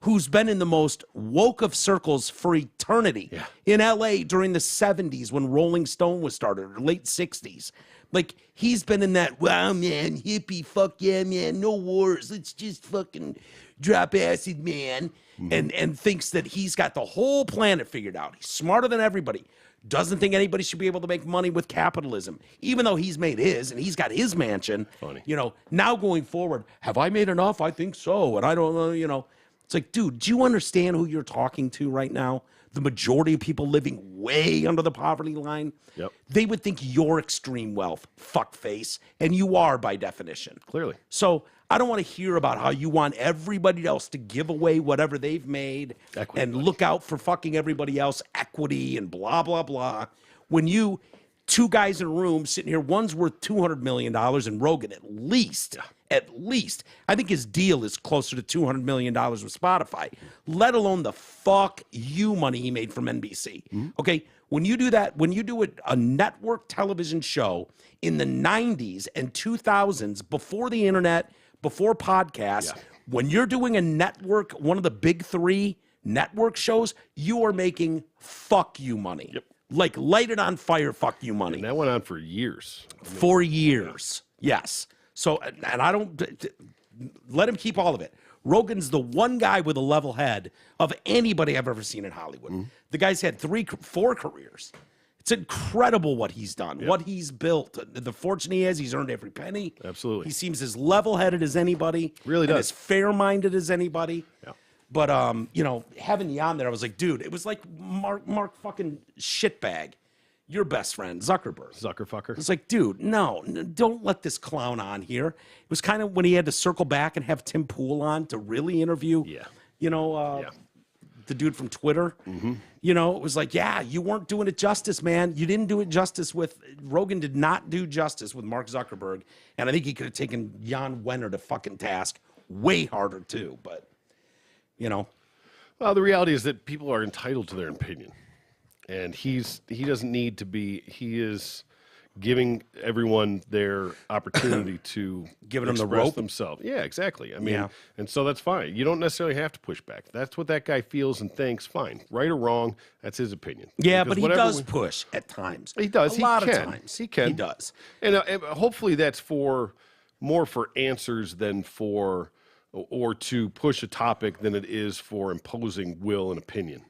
A: Who's been in the most woke of circles for eternity in LA during the 70s when Rolling Stone was started, or late 60s. Like, he's been in that, wow, man, hippie, fuck yeah, man, no wars, let's just fucking drop acid, man, and thinks that he's got the whole planet figured out. He's smarter than everybody. Doesn't think anybody should be able to make money with capitalism, even though he's made his, and he's got his mansion.
B: Funny.
A: You know, now going forward, have I made enough? I think so, and I don't know, you know. It's like, dude, do you understand who you're talking to right now? The majority of people living way under the poverty line,
B: Yep.
A: they would think you're extreme wealth, fuckface, and you are by definition.
B: Clearly.
A: So I don't want to hear about how you want everybody else to give away whatever they've made
B: Equity,
A: and
B: buddy.
A: look out for fucking everybody else, equity and blah, blah, blah. When you, two guys in a room sitting here, one's worth $200 million and Rogan at least, I think his deal is closer to $200 million with Spotify, let alone the fuck you money he made from NBC. Okay, when you do that, when you do a network television show in the 90s and 2000s, before the internet, before podcasts, when you're doing a network, one of the big three network shows, you are making fuck you money.
B: Yep.
A: Like, light it on fire, fuck you money.
B: And that went on for years.
A: For years. Yes. So, and I don't, let him keep all of it. Rogan's the one guy with a level head of anybody I've ever seen in Hollywood. The guy's had 4 careers. It's incredible what he's done, what he's built. The fortune he has, he's earned every penny.
B: Absolutely.
A: He seems as level-headed as anybody.
B: Really
A: and
B: does.
A: as fair-minded as anybody.
B: Yeah.
A: But, you know, having you on there, I was like, dude, it was like Mark fucking shitbag, your best friend, Zuckerberg.
B: Zuckerfucker.
A: It's like, dude, no, don't let this clown on here. It was kind of when he had to circle back and have Tim Pool on to really interview, you know, the dude from Twitter. You know, it was like, yeah, you weren't doing it justice, man. You didn't do it justice with, Rogan did not do justice with Mark Zuckerberg. And I think he could have taken Jan Wenner to fucking task way harder too, but, you know.
B: Well, the reality is that people are entitled to their opinion. And he doesn't need to be, he is giving everyone their opportunity to
A: Giving them the
B: express
A: rope?
B: themselves. Yeah, exactly. I mean,
A: Yeah.
B: and so that's fine. You don't necessarily have to push back. That's what that guy feels and thinks. Fine. Right or wrong, that's his opinion.
A: Yeah,
B: Because
A: but he
B: whatever
A: does push at times.
B: He does.
A: A lot
B: he
A: of
B: can.
A: times.
B: He can.
A: He does.
B: And hopefully that's more for answers than or to push a topic than it is for imposing will and opinion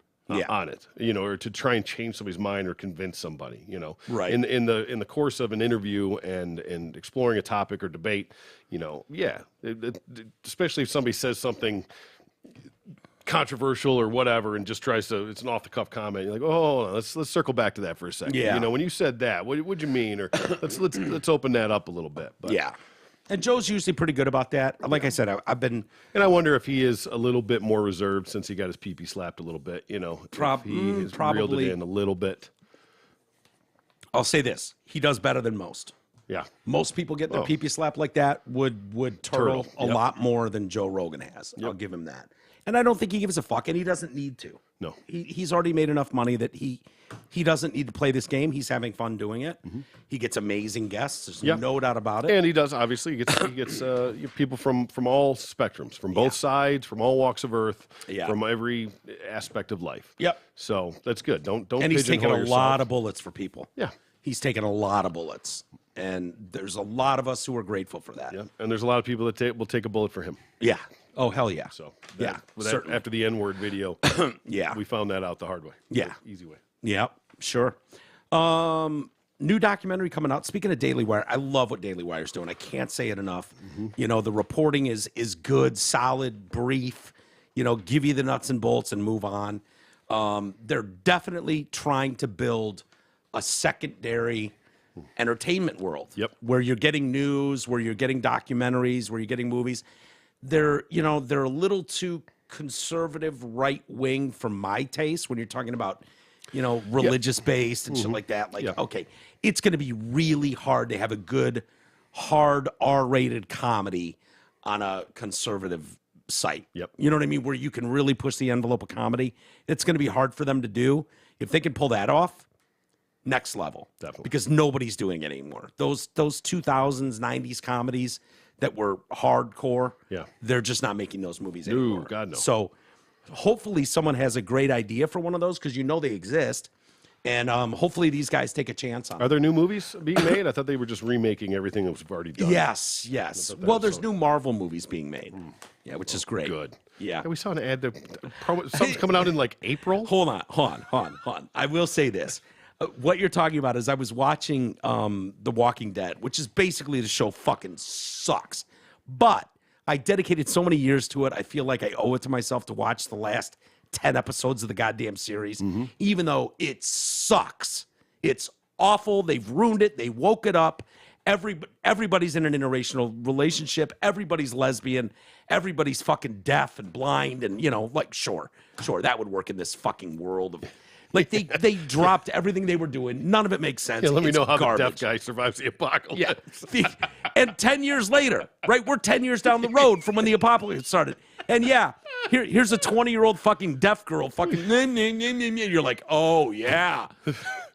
B: on it, you know, or to try and change somebody's mind or convince somebody, you know.
A: Right.
B: In the course of an interview and exploring a topic or debate, you know, especially if somebody says something controversial or whatever and just tries to, it's an off the cuff comment. You're like, oh, hold on, let's circle back to that for a second.
A: Yeah.
B: You know, when you said that, what'd you mean? Or let's open that up a little bit. But,
A: Yeah. And Joe's usually pretty good about that. Like I said, I've been
B: and I wonder if he is a little bit more reserved since he got his pee-pee slapped a little bit, you know. If he has
A: probably.
B: reeled it in a little bit.
A: I'll say this. He does better than most.
B: Yeah.
A: Most people get their pee-pee slap like that would turtle a
B: Yep.
A: lot more than Joe Rogan has. I'll give him that. And I don't think he gives a fuck, and he doesn't need to.
B: No.
A: He's already made enough money that he doesn't need to play this game. He's having fun doing it. He gets amazing guests. There's no doubt about it.
B: And he does, obviously. He gets people from all spectrums, from both sides, from all walks of earth, from every aspect of life.
A: Yep.
B: So that's good. Don't
A: And he's taking
B: pigeonhole
A: a
B: yourself.
A: lot of bullets for people.
B: Yeah.
A: He's taken a lot of bullets. And there's a lot of us who are grateful for that.
B: Yeah. And there's a lot of people that will take a bullet for him.
A: Yeah. Oh, hell yeah.
B: So
A: certainly.
B: after the N-word video, we found that out the hard way.
A: Yeah.
B: Easy way.
A: Yeah, sure. New documentary coming out. Speaking of Daily Wire, I love what Daily Wire's doing. I can't say it enough. You know, the reporting is good, solid, brief. You know, give you the nuts and bolts and move on. They're definitely trying to build a secondary entertainment world.
B: Yep.
A: Where you're getting news, where you're getting documentaries, where you're getting movies. They're a little too conservative right wing for my taste when you're talking about, you know, religious based and shit like that. Like, okay, it's going to be really hard to have a good, hard R-rated comedy on a conservative site.
B: Yep.
A: You know what I mean? Where you can really push the envelope of comedy. It's going to be hard for them to do. If they can pull that off, next level.
B: Definitely.
A: Because nobody's doing it anymore. Those 2000s, 90s comedies that were hardcore, they're just not making those movies anymore.
B: God, no.
A: So hopefully someone has a great idea for one of those, because you know they exist, And hopefully these guys take a chance on it.
B: Are there new movies being made? I thought they were just remaking everything that was already done.
A: Yes. Well, there's new Marvel movies being made. Yeah, which is great.
B: Good.
A: Yeah.
B: We saw an ad. Something's coming out in like April.
A: Hold on. I will say this. What you're talking about is I was watching The Walking Dead, which is basically the show fucking sucks. But I dedicated so many years to it, I feel like I owe it to myself to watch the last 10 episodes of the goddamn series, even though it sucks. It's awful. They've ruined it. They woke it up. Everybody's in an interracial relationship. Everybody's lesbian. Everybody's fucking deaf and blind. And, like, sure, that would work in this fucking world of... Like, they dropped everything they were doing. None of it makes sense.
B: Yeah, let me know how
A: garbage.
B: the deaf guy survives the apocalypse.
A: Yeah. And 10 years later, right? We're 10 years down the road from when the apocalypse started. And yeah, here's a 20-year-old fucking deaf girl fucking... You're like, oh, yeah,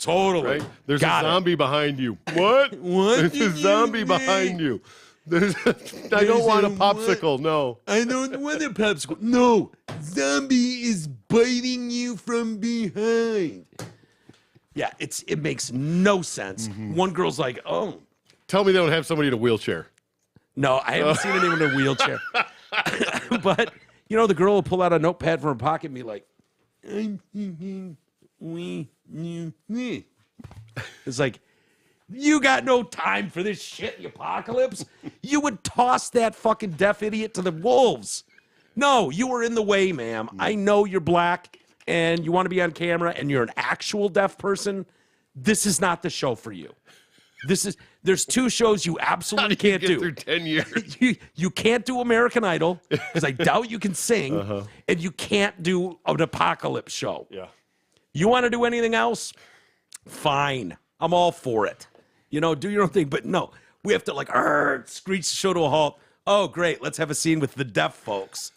A: totally.
B: Right? There's
A: Got
B: a zombie behind you. What?
A: What?
B: There's a zombie behind you. I don't want a popsicle, no.
A: I don't want a popsicle. No, zombie is biting you from behind. Yeah, it makes no sense. One girl's like, oh.
B: Tell me they don't have somebody in a wheelchair.
A: No, I haven't seen anyone in a wheelchair. But, the girl will pull out a notepad from her pocket and be like, I'm thinking it's like, you got no time for this shit, the apocalypse. You would toss that fucking deaf idiot to the wolves. No, you were in the way, ma'am. I know you're black and you want to be on camera and you're an actual deaf person. This is not the show for you. There's two shows you absolutely can't do.
B: Through 10 years.
A: You can't do American Idol because I doubt you can sing, and you can't do an apocalypse show.
B: Yeah.
A: You want to do anything else? Fine. I'm all for it. Do your own thing. But no, we have to screech the show to a halt. Oh, great. Let's have a scene with the deaf folks.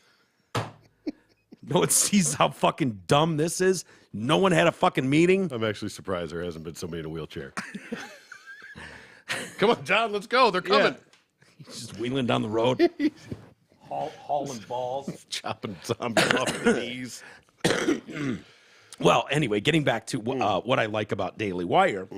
A: No one sees how fucking dumb this is. No one had a fucking meeting.
B: I'm actually surprised there hasn't been somebody in a wheelchair. Come on, John, let's go. They're coming.
A: Yeah. He's just wheeling down the road. Hauling balls.
B: Chopping zombies off the knees.
A: Well, anyway, getting back to what I like about Daily Wire,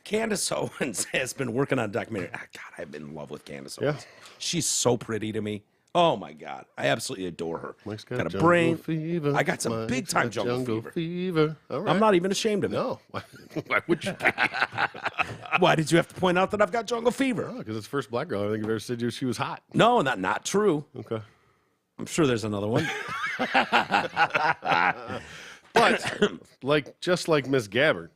A: Candace Owens has been working on a documentary. God, I've been in love with Candace Owens.
B: Yeah.
A: She's so pretty to me. Oh, my God. I absolutely adore her.
B: Mike's
A: got a brain. Fever. I got some
B: Mike's
A: big-time
B: got
A: jungle
B: fever. All right.
A: I'm not even ashamed of it.
B: No. Why would you be?
A: Why did you have to point out that I've got jungle fever?
B: Oh, because it's the first black girl I think you've ever said she was hot.
A: No, not true.
B: Okay.
A: I'm sure there's another one.
B: But, just like Miss Gabbard,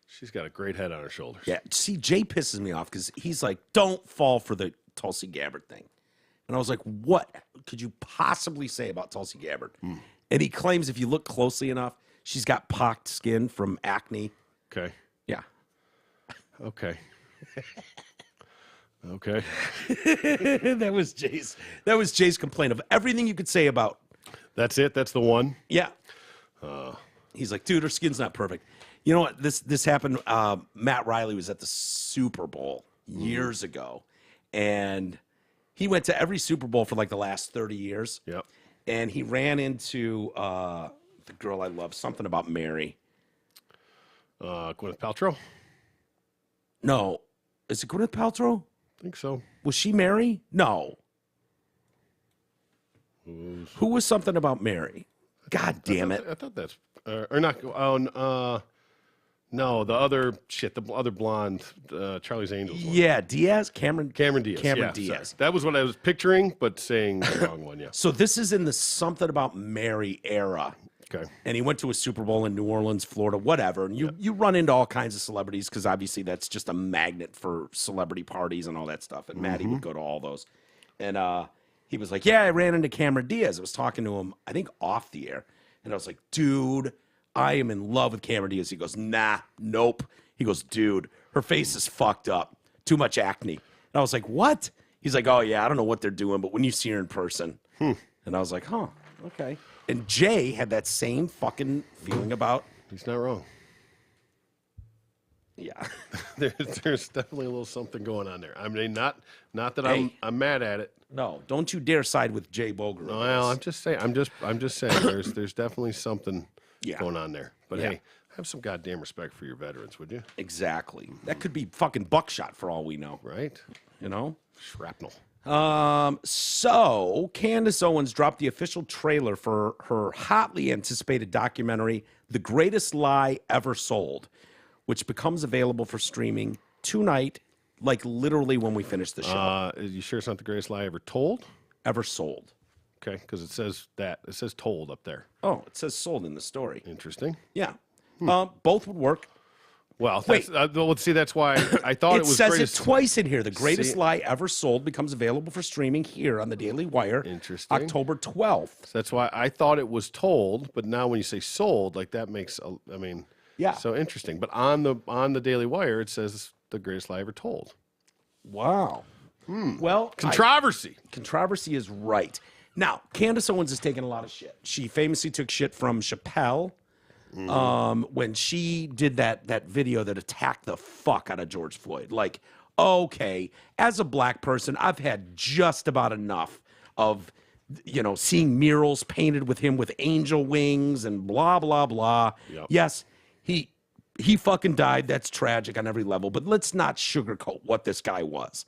B: she's got a great head on her shoulders.
A: Yeah. See, Jay pisses me off because he's like, don't fall for the Tulsi Gabbard thing. And I was like, what could you possibly say about Tulsi Gabbard? And he claims if you look closely enough, she's got pocked skin from acne.
B: Okay.
A: Yeah.
B: Okay. Okay.
A: That was Jay's complaint of everything you could say about.
B: That's it? That's the one?
A: Yeah. He's like, dude, her skin's not perfect. You know what? This happened. Matt Riley was at the Super Bowl years ago, and he went to every Super Bowl for like the last 30 years.
B: Yep.
A: And he ran into the girl I love, something about Mary.
B: Gwyneth Paltrow?
A: No. Is it Gwyneth Paltrow?
B: I think so.
A: Was she Mary? No. Who was something about Mary? God damn it.
B: I thought that's... or not... no, the other... Shit, the other blonde, Charlie's Angels one.
A: Yeah, Diaz? Cameron
B: Diaz.
A: Cameron
B: yeah,
A: Diaz.
B: Sorry. That was what I was picturing, but saying the wrong one, yeah.
A: So this is in the something about Mary era.
B: Okay.
A: And he went to a Super Bowl in New Orleans, Florida, whatever. And you run into all kinds of celebrities because obviously that's just a magnet for celebrity parties and all that stuff. And Maddie would go to all those. And he was like, yeah, I ran into Cameron Diaz. I was talking to him, I think, off the air. And I was like, dude, I am in love with Cameron Diaz. He goes, nah, nope. He goes, dude, her face is fucked up. Too much acne. And I was like, what? He's like, oh, yeah, I don't know what they're doing, but when you see her in person. And I was like, huh, okay. And Jay had that same fucking feeling about.
B: He's not wrong.
A: Yeah.
B: There's definitely a little something going on there. I mean, not that I'm mad at it.
A: No, don't you dare side with Jay Boger.
B: Well, I'm just saying. I'm just saying. There's definitely something going on there. But hey, Have some goddamn respect for your veterans, would you?
A: Exactly. That could be fucking buckshot for all we know.
B: Right?
A: You know?
B: Shrapnel.
A: So Candace Owens dropped the official trailer for her hotly anticipated documentary, The Greatest Lie Ever Sold, which becomes available for streaming tonight, like literally when we finish the show.
B: Are you sure it's not the greatest lie ever told?
A: Ever sold.
B: Okay, because it says told up there.
A: Oh, it says sold in the story.
B: Interesting.
A: Yeah. Both would work.
B: Well, let's see. That's why I thought it was.
A: It says
B: greatest.
A: it twice in here. The Greatest Lie Ever Sold becomes available for streaming here on the Daily Wire.
B: Interesting.
A: October 12th.
B: So that's why I thought it was told, but now when you say sold, like that makes.
A: Yeah.
B: So interesting. But on the Daily Wire, it says the greatest lie ever told.
A: Wow. Well,
B: controversy.
A: Controversy is right. Now, Candace Owens has taken a lot of shit. She famously took shit from Chappelle. When she did that video that attacked the fuck out of George Floyd. Like, okay, as a black person, I've had just about enough of, seeing murals painted with him with angel wings and blah, blah, blah.
B: Yep.
A: Yes, he fucking died. That's tragic on every level. But let's not sugarcoat what this guy was.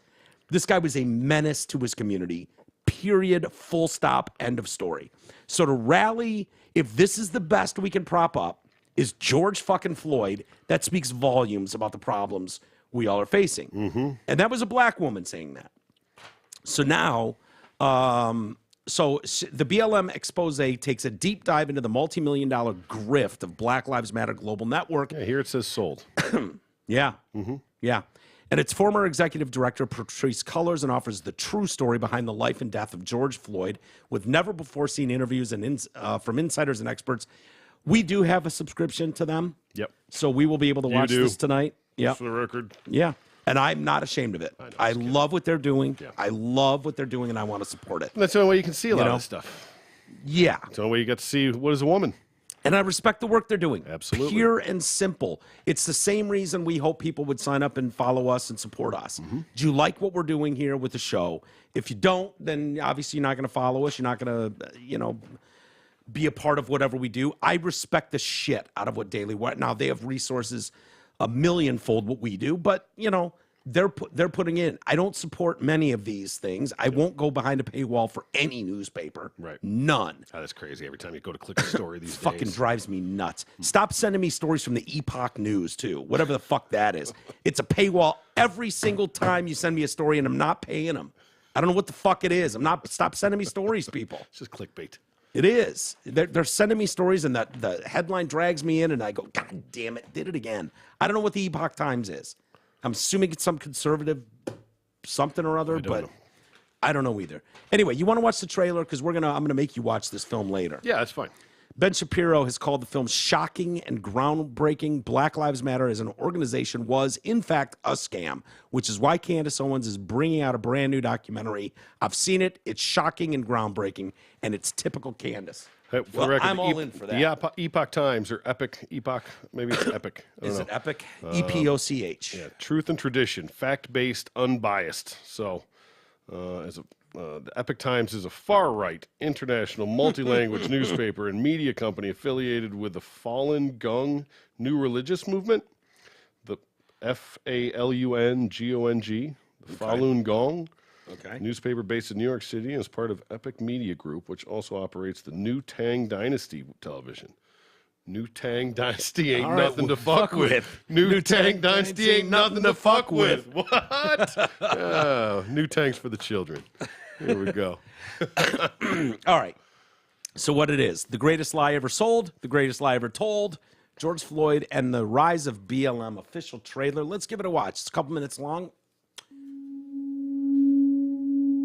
A: This guy was a menace to his community. Period. Full stop. End of story. So to rally, if this is the best we can prop up, is George fucking Floyd, that speaks volumes about the problems we all are facing. Mm-hmm. And that was a black woman saying that. So now, the BLM expose takes a deep dive into the multi-million-dollar grift of Black Lives Matter Global Network.
B: Yeah, here it says sold.
A: Yeah. Mm-hmm. Yeah. And its former executive director portrays colors and offers the true story behind the life and death of George Floyd with never-before-seen interviews and from insiders and experts. We do have a subscription to them.
B: Yep.
A: So we will be able to watch this tonight. Yeah.
B: For the record.
A: Yeah. And I'm not ashamed of it. I love what they're doing.
B: Yeah.
A: I love what they're doing, and I want to support it.
B: And that's the only way you can see a lot of this stuff.
A: Yeah.
B: It's the only way you get to see what is a woman.
A: And I respect the work they're doing.
B: Absolutely.
A: Pure and simple. It's the same reason we hope people would sign up and follow us and support us. Mm-hmm. Do you like what we're doing here with the show? If you don't, then obviously you're not going to follow us. You're not going to, be a part of whatever we do. I respect the shit out of what Daily Wire. Now, they have resources a millionfold what we do, but, they're putting in. I don't support many of these things. I won't go behind a paywall for any newspaper.
B: Right.
A: None.
B: Oh, that's crazy. Every time you go to click a story these days.
A: Fucking drives me nuts. Stop sending me stories from the Epoch News, too. Whatever the fuck that is. It's a paywall every single time you send me a story, and I'm not paying them. I don't know what the fuck it is. Stop sending me stories, people.
B: It's just clickbait.
A: It is. They're sending me stories, and the headline drags me in, and I go, God damn it, did it again. I don't know what the Epoch Times is. I'm assuming it's some conservative something or other, but I don't know either. Anyway, you want to watch the trailer? Because I'm gonna make you watch this film later.
B: Yeah, that's fine.
A: Ben Shapiro has called the film shocking and groundbreaking. Black Lives Matter as an organization was, in fact, a scam, which is why Candace Owens is bringing out a brand new documentary. I've seen it. It's shocking and groundbreaking, and it's typical Candace.
B: Hey,
A: well,
B: record,
A: I'm all in for that.
B: The Epoch Times or Epoch, maybe it's Epic.
A: Is it Epic? EPOCH.
B: Yeah, truth and tradition, fact-based, unbiased. So, the Epoch Times is a far-right, international, multi-language newspaper and media company affiliated with the Falun Gong New Religious Movement, the Falungong, the Falun Gong.
A: Okay.
B: Newspaper based in New York City and is part of Epic Media Group, which also operates the New Tang Dynasty television. New Tang Dynasty ain't nothing to fuck with. New Tang Dynasty ain't nothing to fuck with. What? New Tangs for the children. Here we go.
A: All right. So what it is, the greatest lie ever sold, the greatest lie ever told, George Floyd and the rise of BLM official trailer. Let's give it a watch. It's a couple minutes long.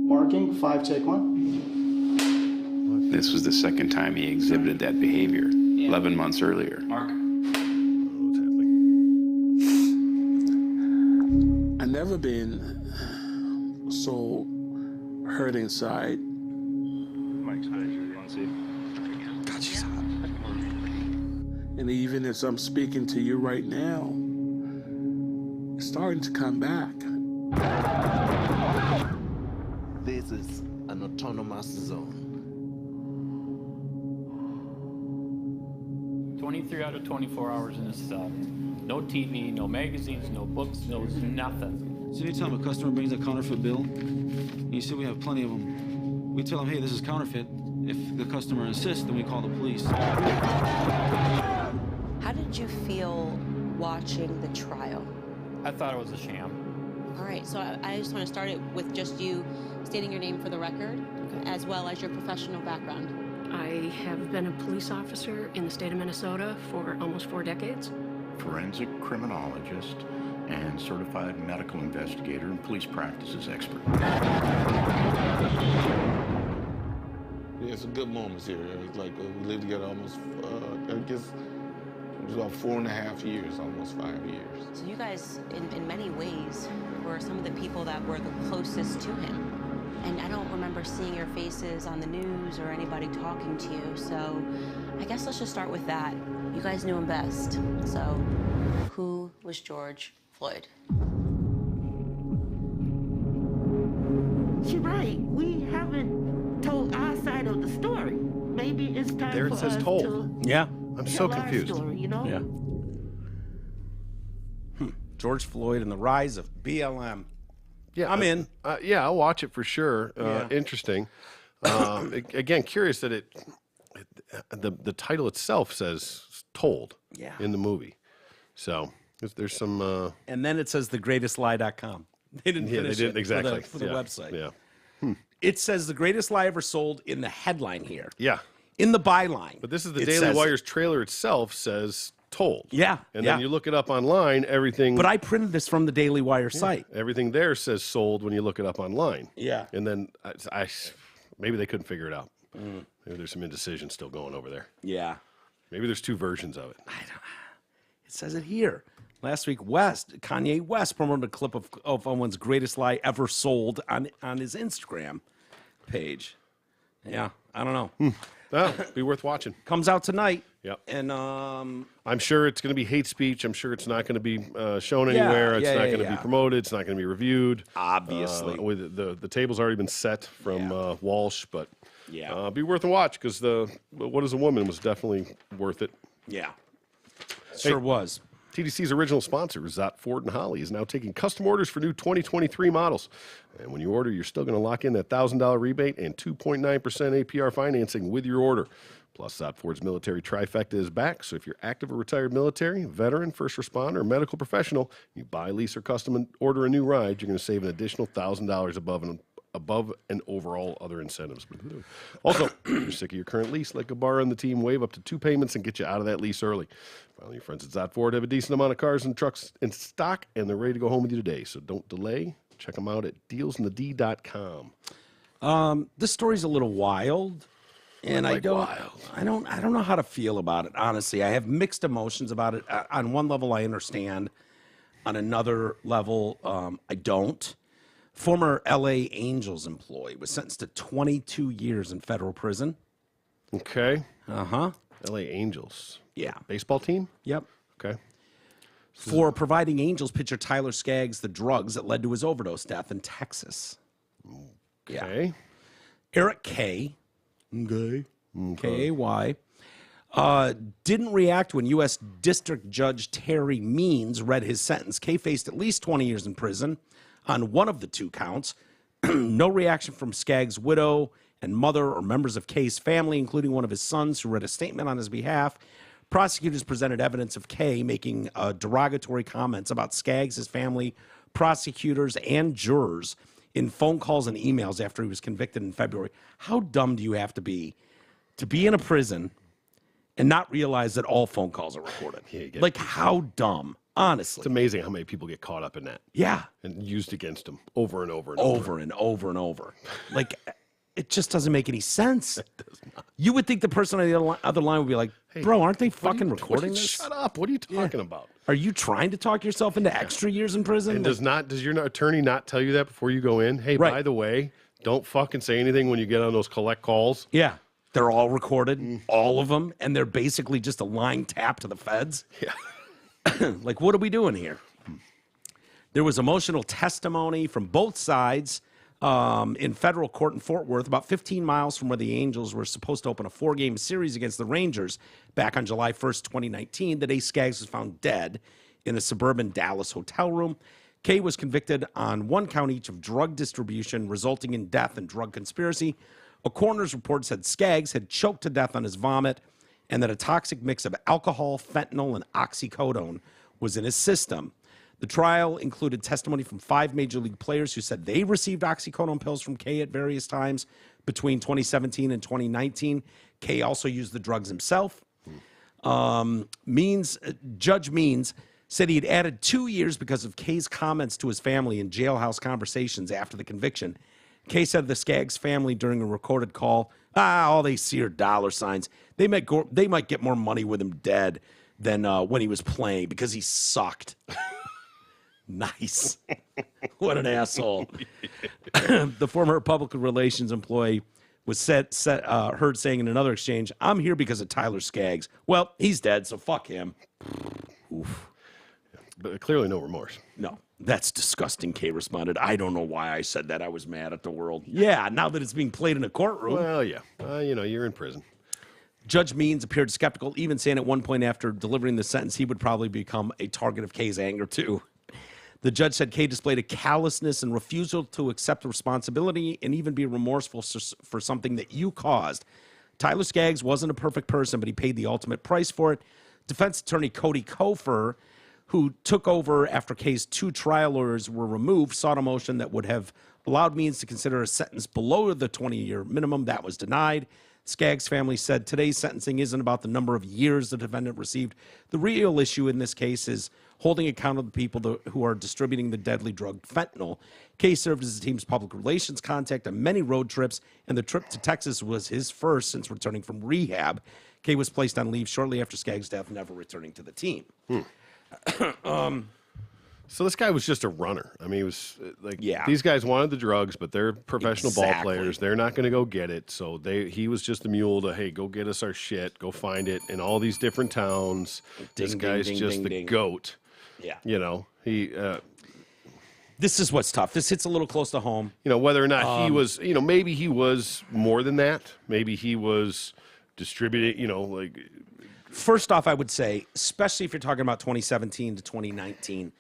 C: Marking, 5, take 1.
D: This was the second time he exhibited that behavior, 11 months earlier.
C: Mark.
B: What's happening?
E: I've never been so hurt inside.
A: God, she's hot.
E: And even as I'm speaking to you right now, it's starting to come back.
F: This is an autonomous zone.
G: 23 out of 24 hours in his cell. No TV, no magazines, no books, no nothing.
H: So anytime a customer brings a counterfeit bill, and you see we have plenty of them, we tell them, hey, this is counterfeit. If the customer insists, then we call the police.
I: How did you feel watching the trial?
G: I thought it was a sham.
J: All right, so I just want to start it with just you stating your name for the record, as well as your professional background.
K: I have been a police officer in the state of Minnesota for almost 4 decades.
L: Forensic criminologist and certified medical investigator and police practices expert.
E: Yeah, some good moments here. It's like we lived together almost, I guess, it was about 4.5 years, almost 5 years.
J: So you guys, in many ways, were some of the people that were the closest to him. And I don't remember seeing your faces on the news or anybody talking to you, so I guess let's just start with that. You guys knew him best, so who was George Floyd?
M: You're right. We haven't told our side of the story. Maybe it's time
B: there
M: for
B: it says
M: us
B: told.
M: to
A: Yeah.
B: I'm so
M: tell our
B: confused.
M: story, you know?
A: Yeah. George Floyd and the rise of BLM.
B: Yeah,
A: I'm in.
B: Yeah, I'll watch it for sure.
A: Yeah.
B: Interesting. Again, curious that the title itself says "Told" in the movie. So there's some.
A: And then it says thegreatestlie.com. They didn't finish
B: they didn't
A: it
B: exactly
A: for the website.
B: Yeah.
A: It says the greatest lie ever sold in the headline here.
B: Yeah.
A: In the byline.
B: But this is the
A: it
B: Daily
A: says
B: Wire's trailer itself says "Told."
A: Yeah.
B: And then you look it up online, everything.
A: But I printed this from the Daily Wire site.
B: Everything there says "sold" when you look it up online.
A: Yeah.
B: And then I maybe they couldn't figure it out. Maybe there's some indecision still going over there.
A: Yeah.
B: Maybe there's 2 versions of it.
A: It says it here. Last week, Kanye West promoted a clip of someone's greatest lie ever sold on his Instagram page. Yeah, I don't know.
B: Well, be worth watching.
A: Comes out tonight.
B: Yep.
A: And
B: I'm sure it's going to be hate speech. I'm sure it's not going to be shown anywhere. It's not going to be promoted. It's not going to be reviewed.
A: Obviously.
B: With the table's already been set from Walsh, but
A: yeah,
B: be worth a watch because the What Is a Woman was definitely worth it.
A: Yeah. Sure was.
B: TDC's original sponsor, Zott Ford and Holly, is now taking custom orders for new 2023 models. And when you order, you're still going to lock in that $1,000 rebate and 2.9% APR financing with your order. Plus, Zott Ford's military trifecta is back, so if you're active or retired military, veteran, first responder, or medical professional, you buy, lease, or custom order a new ride, you're going to save an additional $1,000 above and overall other incentives. Also, if you're sick of your current lease, let Gabar and the team waive up to 2 payments and get you out of that lease early. Finally, your friends at Zott Ford have a decent amount of cars and trucks in stock, and they're ready to go home with you today. So don't delay. Check them out at dealsinthed.com.
A: This story's a little wild, and I don't know how to feel about it. Honestly, I have mixed emotions about it. On one level, I understand. On another level, I don't. Former L.A. Angels employee was sentenced to 22 years in federal prison.
B: Okay.
A: Uh-huh.
B: L.A. Angels.
A: Yeah.
B: Baseball team?
A: Yep.
B: Okay.
A: For providing Angels pitcher Tyler Skaggs the drugs that led to his overdose death in Texas.
B: Okay.
A: Yeah. Eric K. K-A-Y. Didn't react when U.S. District Judge Terry Means read his sentence. K faced at least 20 years in prison on one of the 2 counts. No reaction from Skaggs' widow and mother or members of K's family, including one of his sons who read a statement on his behalf. Prosecutors presented evidence of K making derogatory comments about Skaggs, his family, prosecutors, and jurors in phone calls and emails after he was convicted in February. How dumb do you have to be in a prison and not realize that all phone calls are recorded? Like, how dumb? Honestly.
B: It's amazing how many people get caught up in that.
A: Yeah.
B: And used against them over and over and
A: over. And over and over. Like, it just doesn't make any sense. It does not. You would think the person on the other line would be like, bro, aren't they fucking recording this?
B: Shut up. What are you talking about?
A: Are you trying to talk yourself into extra years in prison?
B: And does your attorney not tell you that before you go in? Hey, by the way, don't fucking say anything when you get on those collect calls.
A: Yeah. They're all recorded, all of them, and they're basically just a lying tap to the feds.
B: Yeah.
A: Like, what are we doing here? There was emotional testimony from both sides in federal court in Fort Worth, about 15 miles from where the Angels were supposed to open a 4-game series against the Rangers back on July 1st, 2019. The day Skaggs was found dead in a suburban Dallas hotel room. Kay was convicted on 1 count each of drug distribution resulting in death and drug conspiracy. A coroner's report said Skaggs had choked to death on his vomit and that a toxic mix of alcohol, fentanyl, and oxycodone was in his system. The trial included testimony from 5 major league players who said they received oxycodone pills from Kay at various times between 2017 and 2019. Kay also used the drugs himself. Judge Means said he had added 2 years because of Kay's comments to his family in jailhouse conversations after the conviction. Kay said the Skaggs family during a recorded call, all they see are dollar signs. They might get more money with him dead than when he was playing because he sucked. Nice. What an asshole. The former public relations employee was heard saying in another exchange, "I'm here because of Tyler Skaggs." Well, he's dead, so fuck him. Oof.
B: But clearly no remorse.
A: No, that's disgusting, Kay responded. I don't know why I said that. I was mad at the world. Yeah, now that it's being played in a courtroom.
B: Well, yeah. You're in prison.
A: Judge Means appeared skeptical, even saying at one point after delivering the sentence, he would probably become a target of Kay's anger, too. The judge said Kay displayed a callousness and refusal to accept responsibility and even be remorseful for something that you caused. Tyler Skaggs wasn't a perfect person, but he paid the ultimate price for it. Defense attorney Cody Kofer, who took over after Kay's 2 trial lawyers were removed, sought a motion that would have allowed Means to consider a sentence below the 20-year minimum. That was denied. Skaggs' family said today's sentencing isn't about the number of years the defendant received. The real issue in this case is holding account of the people who are distributing the deadly drug fentanyl. Kay served as the team's public relations contact on many road trips, and the trip to Texas was his first since returning from rehab. Kay was placed on leave shortly after Skaggs' death, never returning to the team.
B: So this guy was just a runner. I mean, he was like, these guys wanted the drugs, but they're professional ball players. They're not going to go get it. So he was just the mule to, hey, go get us our shit, go find it in all these different towns. This guy's just the goat.
A: Yeah. This is what's tough. This hits a little close to home.
B: Whether or not he was, maybe he was more than that. Maybe he was distributing,
A: First off, I would say, especially if you're talking about 2017 to 2019,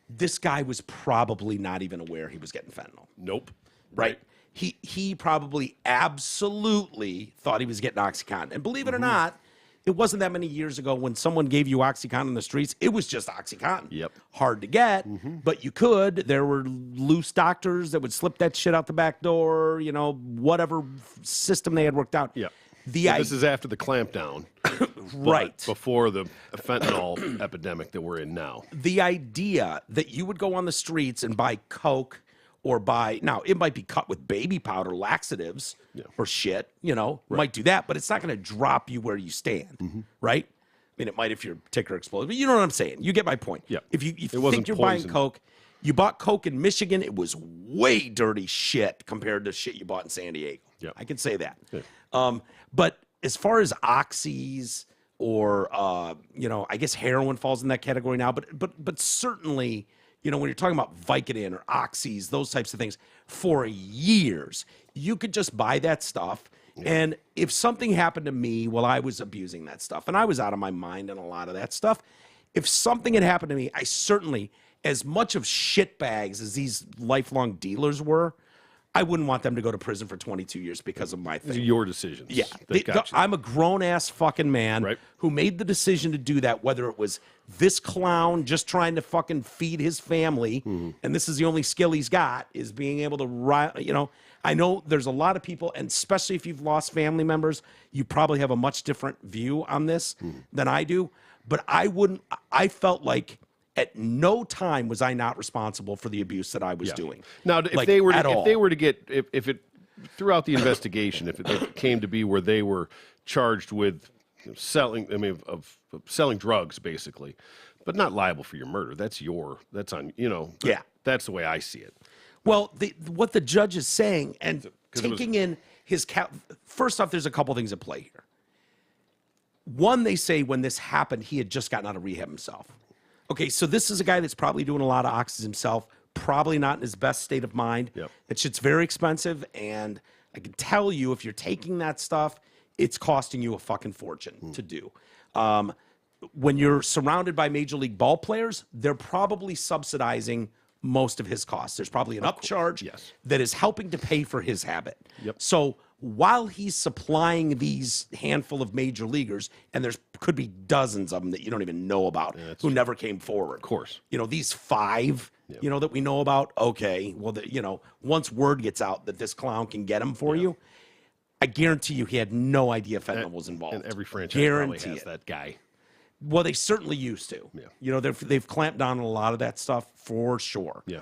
A: this guy was probably not even aware he was getting fentanyl.
B: Nope.
A: Right? He probably absolutely thought he was getting OxyContin. And believe it or not, it wasn't that many years ago when someone gave you OxyContin in the streets. It was just OxyContin.
B: Yep.
A: Hard to get, but you could. There were loose doctors that would slip that shit out the back door, whatever system they had worked out.
B: Yep. This is after the clampdown.
A: Right.
B: Before the fentanyl epidemic that we're in now.
A: The idea that you would go on the streets and buy Coke or now it might be cut with baby powder, laxatives or shit, might do that, but it's not going to drop you where you stand, right? I mean, it might if your ticker explodes, but you know what I'm saying. You get my point.
B: Yeah.
A: If you think you're buying Coke, you bought Coke in Michigan, it was way dirty shit compared to shit you bought in San Diego.
B: Yeah.
A: I can say that. Yeah. But as far as oxys or I guess heroin falls in that category now, but certainly, when you're talking about Vicodin or oxys, those types of things, for years, you could just buy that stuff. Yeah. And if something happened to me while I was abusing that stuff, and I was out of my mind on a lot of that stuff, if something had happened to me, I certainly, as much of shitbags as these lifelong dealers were, I wouldn't want them to go to prison for 22 years because of my thing.
B: These are your decisions.
A: Yeah. I'm a grown-ass fucking man who made the decision to do that, whether it was this clown just trying to fucking feed his family, and this is the only skill he's got, is being able to, I know there's a lot of people, and especially if you've lost family members, you probably have a much different view on this than I do, but I felt like at no time was I not responsible for the abuse that I was doing.
B: Now, if they were to get, if it throughout the investigation, if it came to be where they were charged with selling, selling drugs basically, but not liable for your murder. That's on. That's the way I see it.
A: Well, what the judge is saying and taking in his first off, there's a couple things at play here. One, they say when this happened, he had just gotten out of rehab himself. Okay, so this is a guy that's probably doing a lot of oxys himself, probably not in his best state of mind.
B: Yep.
A: That shit's very expensive, and I can tell you if you're taking that stuff, it's costing you a fucking fortune to do. When you're surrounded by major league ball players, they're probably subsidizing most of his costs. There's probably an upcharge that is helping to pay for his habit.
B: Yep.
A: So while he's supplying these handful of major leaguers, and there's could be dozens of them that you don't even know about who never came forward.
B: Of course.
A: You know, these 5, you know, that we know about, okay, well, you know, once word gets out that this clown can get him for you, I guarantee you he had no idea fentanyl was involved.
B: And every franchise probably has that guy.
A: Well, they certainly used to.
B: Yeah.
A: You know, they've clamped down on a lot of that stuff for sure.
B: Yeah.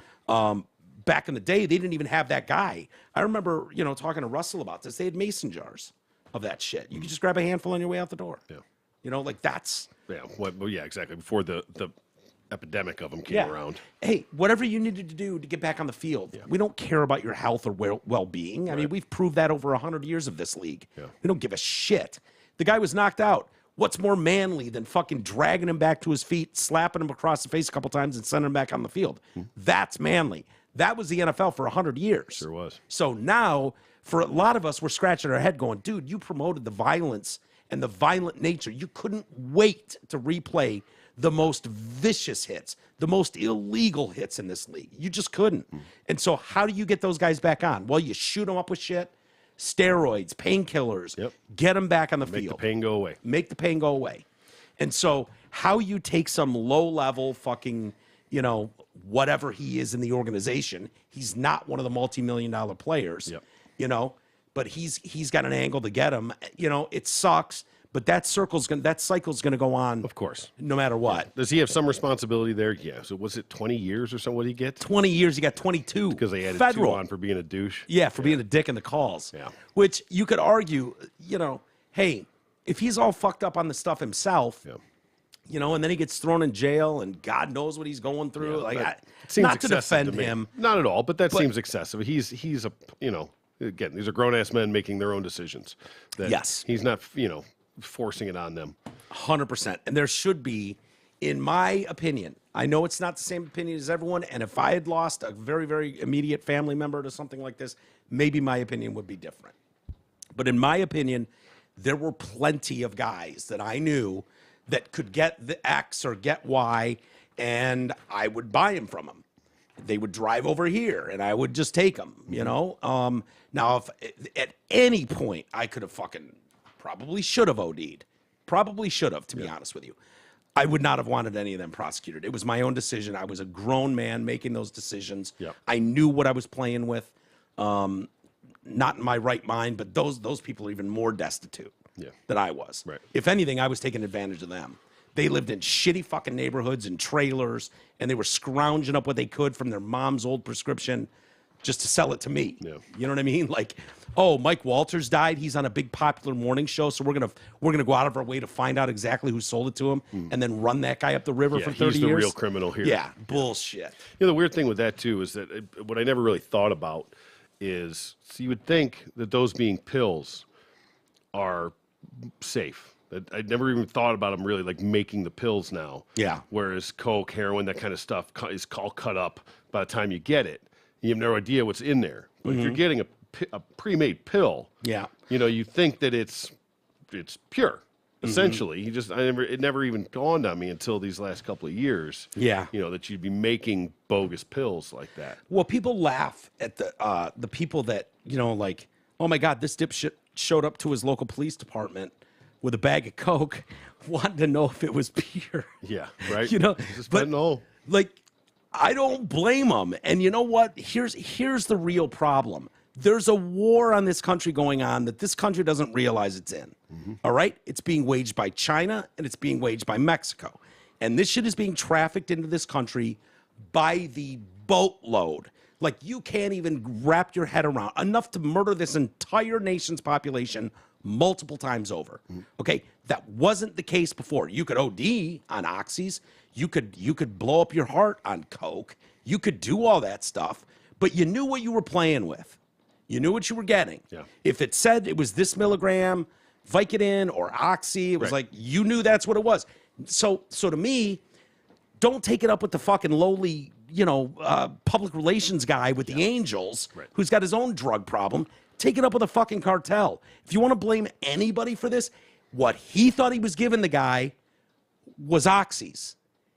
A: Back in the day, they didn't even have that guy. I remember, you know, talking to Russell about this. They had mason jars of that shit. You could just grab a handful on your way out the door.
B: Yeah.
A: You know, like that's...
B: Yeah, well, yeah, exactly. Before the epidemic of them came around.
A: Hey, whatever you needed to do to get back on the field. We don't care about your health or well-being. I mean, we've proved that over 100 years of this league. We don't give a shit. The guy was knocked out. What's more manly than fucking dragging him back to his feet, slapping him across the face a couple times, and sending him back on the field? That's manly. That was the NFL for 100 years.
B: Sure was.
A: So now, for a lot of us, we're scratching our head going, dude, you promoted the violence and the violent nature. You couldn't wait to replay the most vicious hits, the most illegal hits in this league. You just couldn't. And so how do you get those guys back on? Well, you shoot them up with shit, steroids, painkillers, get them back on the field.
B: Make the pain go away.
A: Make the pain go away. And so how you take some low-level fucking, you know, whatever he is in the organization, he's not one of the multi-million-dollar players, you know, but he's got an angle to get him. You know, it sucks, but that cycle's gonna go on,
B: of course,
A: no matter what.
B: Yeah. Does he have some responsibility there? Yeah. So was it 20 years or something? What did he get?
A: 20 years. He got 22
B: because they added
A: federal
B: 2 on for being a douche.
A: Yeah, for being a dick in the calls.
B: Yeah.
A: Which you could argue, you know, hey, if he's all fucked up on the stuff himself. You know, and then he gets thrown in jail, and God knows what he's going through. Like, not to defend him,
B: not at all, but that seems excessive. He's a, you know, again, these are grown ass men making their own decisions. That he's not, you know, forcing it on them.
A: 100%. And there should be, in my opinion, I know it's not the same opinion as everyone, and if I had lost a very, very immediate family member to something like this, maybe my opinion would be different. But in my opinion, there were plenty of guys that I knew that could get the X or get Y, and I would buy them from them. They would drive over here, and I would just take them, you know? Now, if at any point I could have fucking probably should have OD'd, probably should have, to be honest with you, I would not have wanted any of them prosecuted. It was my own decision. I was a grown man making those decisions. I knew what I was playing with. Not in my right mind, but those people are even more destitute than I was. If anything, I was taking advantage of them. They lived in shitty fucking neighborhoods and trailers, and they were scrounging up what they could from their mom's old prescription just to sell it to me. You know what I mean? Like, oh, Mike Walters died. He's on a big popular morning show, so we're gonna go out of our way to find out exactly who sold it to him, and then run that guy up the river for 30 years.
B: He's the real criminal here.
A: Yeah, bullshit.
B: You know, the weird thing with that too is that what I never really thought about is, so you would think that those being pills are safe. I never even thought about them really like making the pills now.
A: Yeah.
B: Whereas coke, heroin, that kind of stuff is all cut up by the time you get it. You have no idea what's in there. But if you're getting a pre-made pill, you know, you think that it's pure. Essentially, it never even dawned on me until these last couple of years.
A: Yeah.
B: You know, that you'd be making bogus pills like that.
A: Well, people laugh at the people that, you know, like, oh my God, this dipshit showed up to his local police department with a bag of coke, wanted to know if it was pure.
B: Yeah, right.
A: You know,
B: but no,
A: like, I don't blame them. And you know what? Here's the real problem. There's a war on this country going on that this country doesn't realize it's in. All right? It's being waged by China, and it's being waged by Mexico. And this shit is being trafficked into this country by the boatload. Like, you can't even wrap your head around enough to murder this entire nation's population multiple times over. Okay, that wasn't the case before. You could OD on oxys. You could blow up your heart on coke. You could do all that stuff, but you knew what you were playing with. You knew what you were getting. If it said it was this milligram, Vicodin or Oxy, it was like, you knew that's what it was. So to me, don't take it up with the fucking lowly, public relations guy with the Angels who's got his own drug problem. Take it up with a fucking cartel. If you want to blame anybody for this, what he thought he was giving the guy was oxys.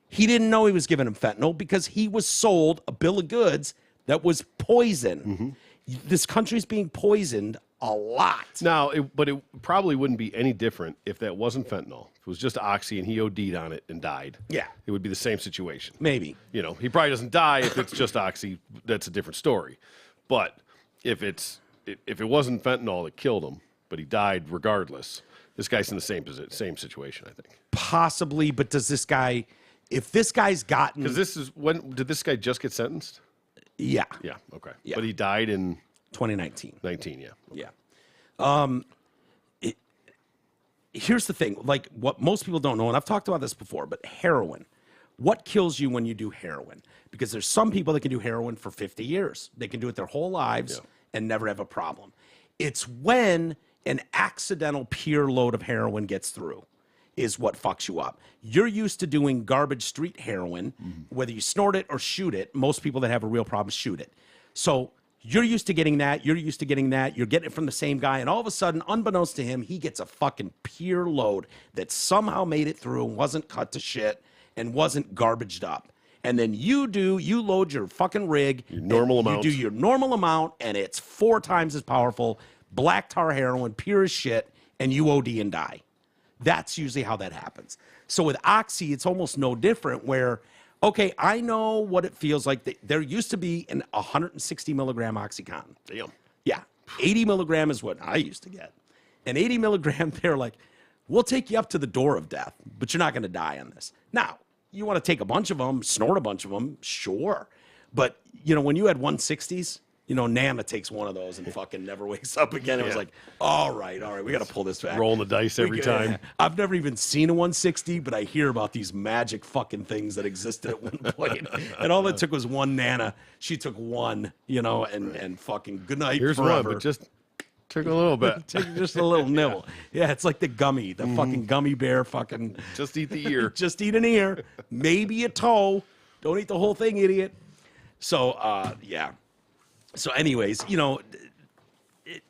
A: He didn't know he was giving him fentanyl because he was sold a bill of goods that was poison. This country's being poisoned a lot.
B: Now, but it probably wouldn't be any different if that wasn't fentanyl. If it was just oxy and he OD'd on it and died.
A: Yeah.
B: It would be the same situation.
A: Maybe.
B: He probably doesn't die if it's just oxy. That's a different story. But if it wasn't fentanyl that killed him, but he died regardless, this guy's in the same situation, I think.
A: Possibly, but does this guy, if this guy's gotten...
B: Because did this guy just get sentenced?
A: Yeah.
B: Yeah, okay.
A: Yeah.
B: But he died in...
A: 2019.
B: 19, yeah.
A: Okay. Yeah. Here's the thing, like what most people don't know, and I've talked about this before, but heroin. What kills you when you do heroin? Because there's some people that can do heroin for 50 years. They can do it their whole lives and never have a problem. It's when an accidental pure load of heroin gets through is what fucks you up. You're used to doing garbage street heroin, whether you snort it or shoot it. Most people that have a real problem shoot it. So you're used to getting that. You're used to getting that. You're getting it from the same guy. And all of a sudden, unbeknownst to him, he gets a fucking pure load that somehow made it through and wasn't cut to shit and wasn't garbaged up. And then you load your fucking rig.
B: Your normal amount.
A: You do your normal amount, and it's 4 times as powerful. Black tar heroin, pure as shit, and you OD and die. That's usually how that happens. So with Oxy, it's almost no different where... Okay, I know what it feels like. There used to be an 160 milligram Oxycontin.
B: Damn.
A: Yeah. 80 milligram is what I used to get. And 80 milligram, they're like, we'll take you up to the door of death, but you're not going to die on this. Now, you want to take a bunch of them, snort a bunch of them, sure. But, when you had 160s, Nana takes one of those and fucking never wakes up again. It was like, all right, we got to pull this back.
B: Rolling the dice every time.
A: Yeah. I've never even seen a 160, but I hear about these magic fucking things that existed at one point. And all it took was one Nana. She took one, and fucking good night
B: Here's
A: forever.
B: one, but just took a little bit.
A: Took just a little nibble. Yeah, it's like the fucking gummy bear fucking.
B: Just eat the ear.
A: Just eat an ear. Maybe a toe. Don't eat the whole thing, idiot. So, yeah. So anyways,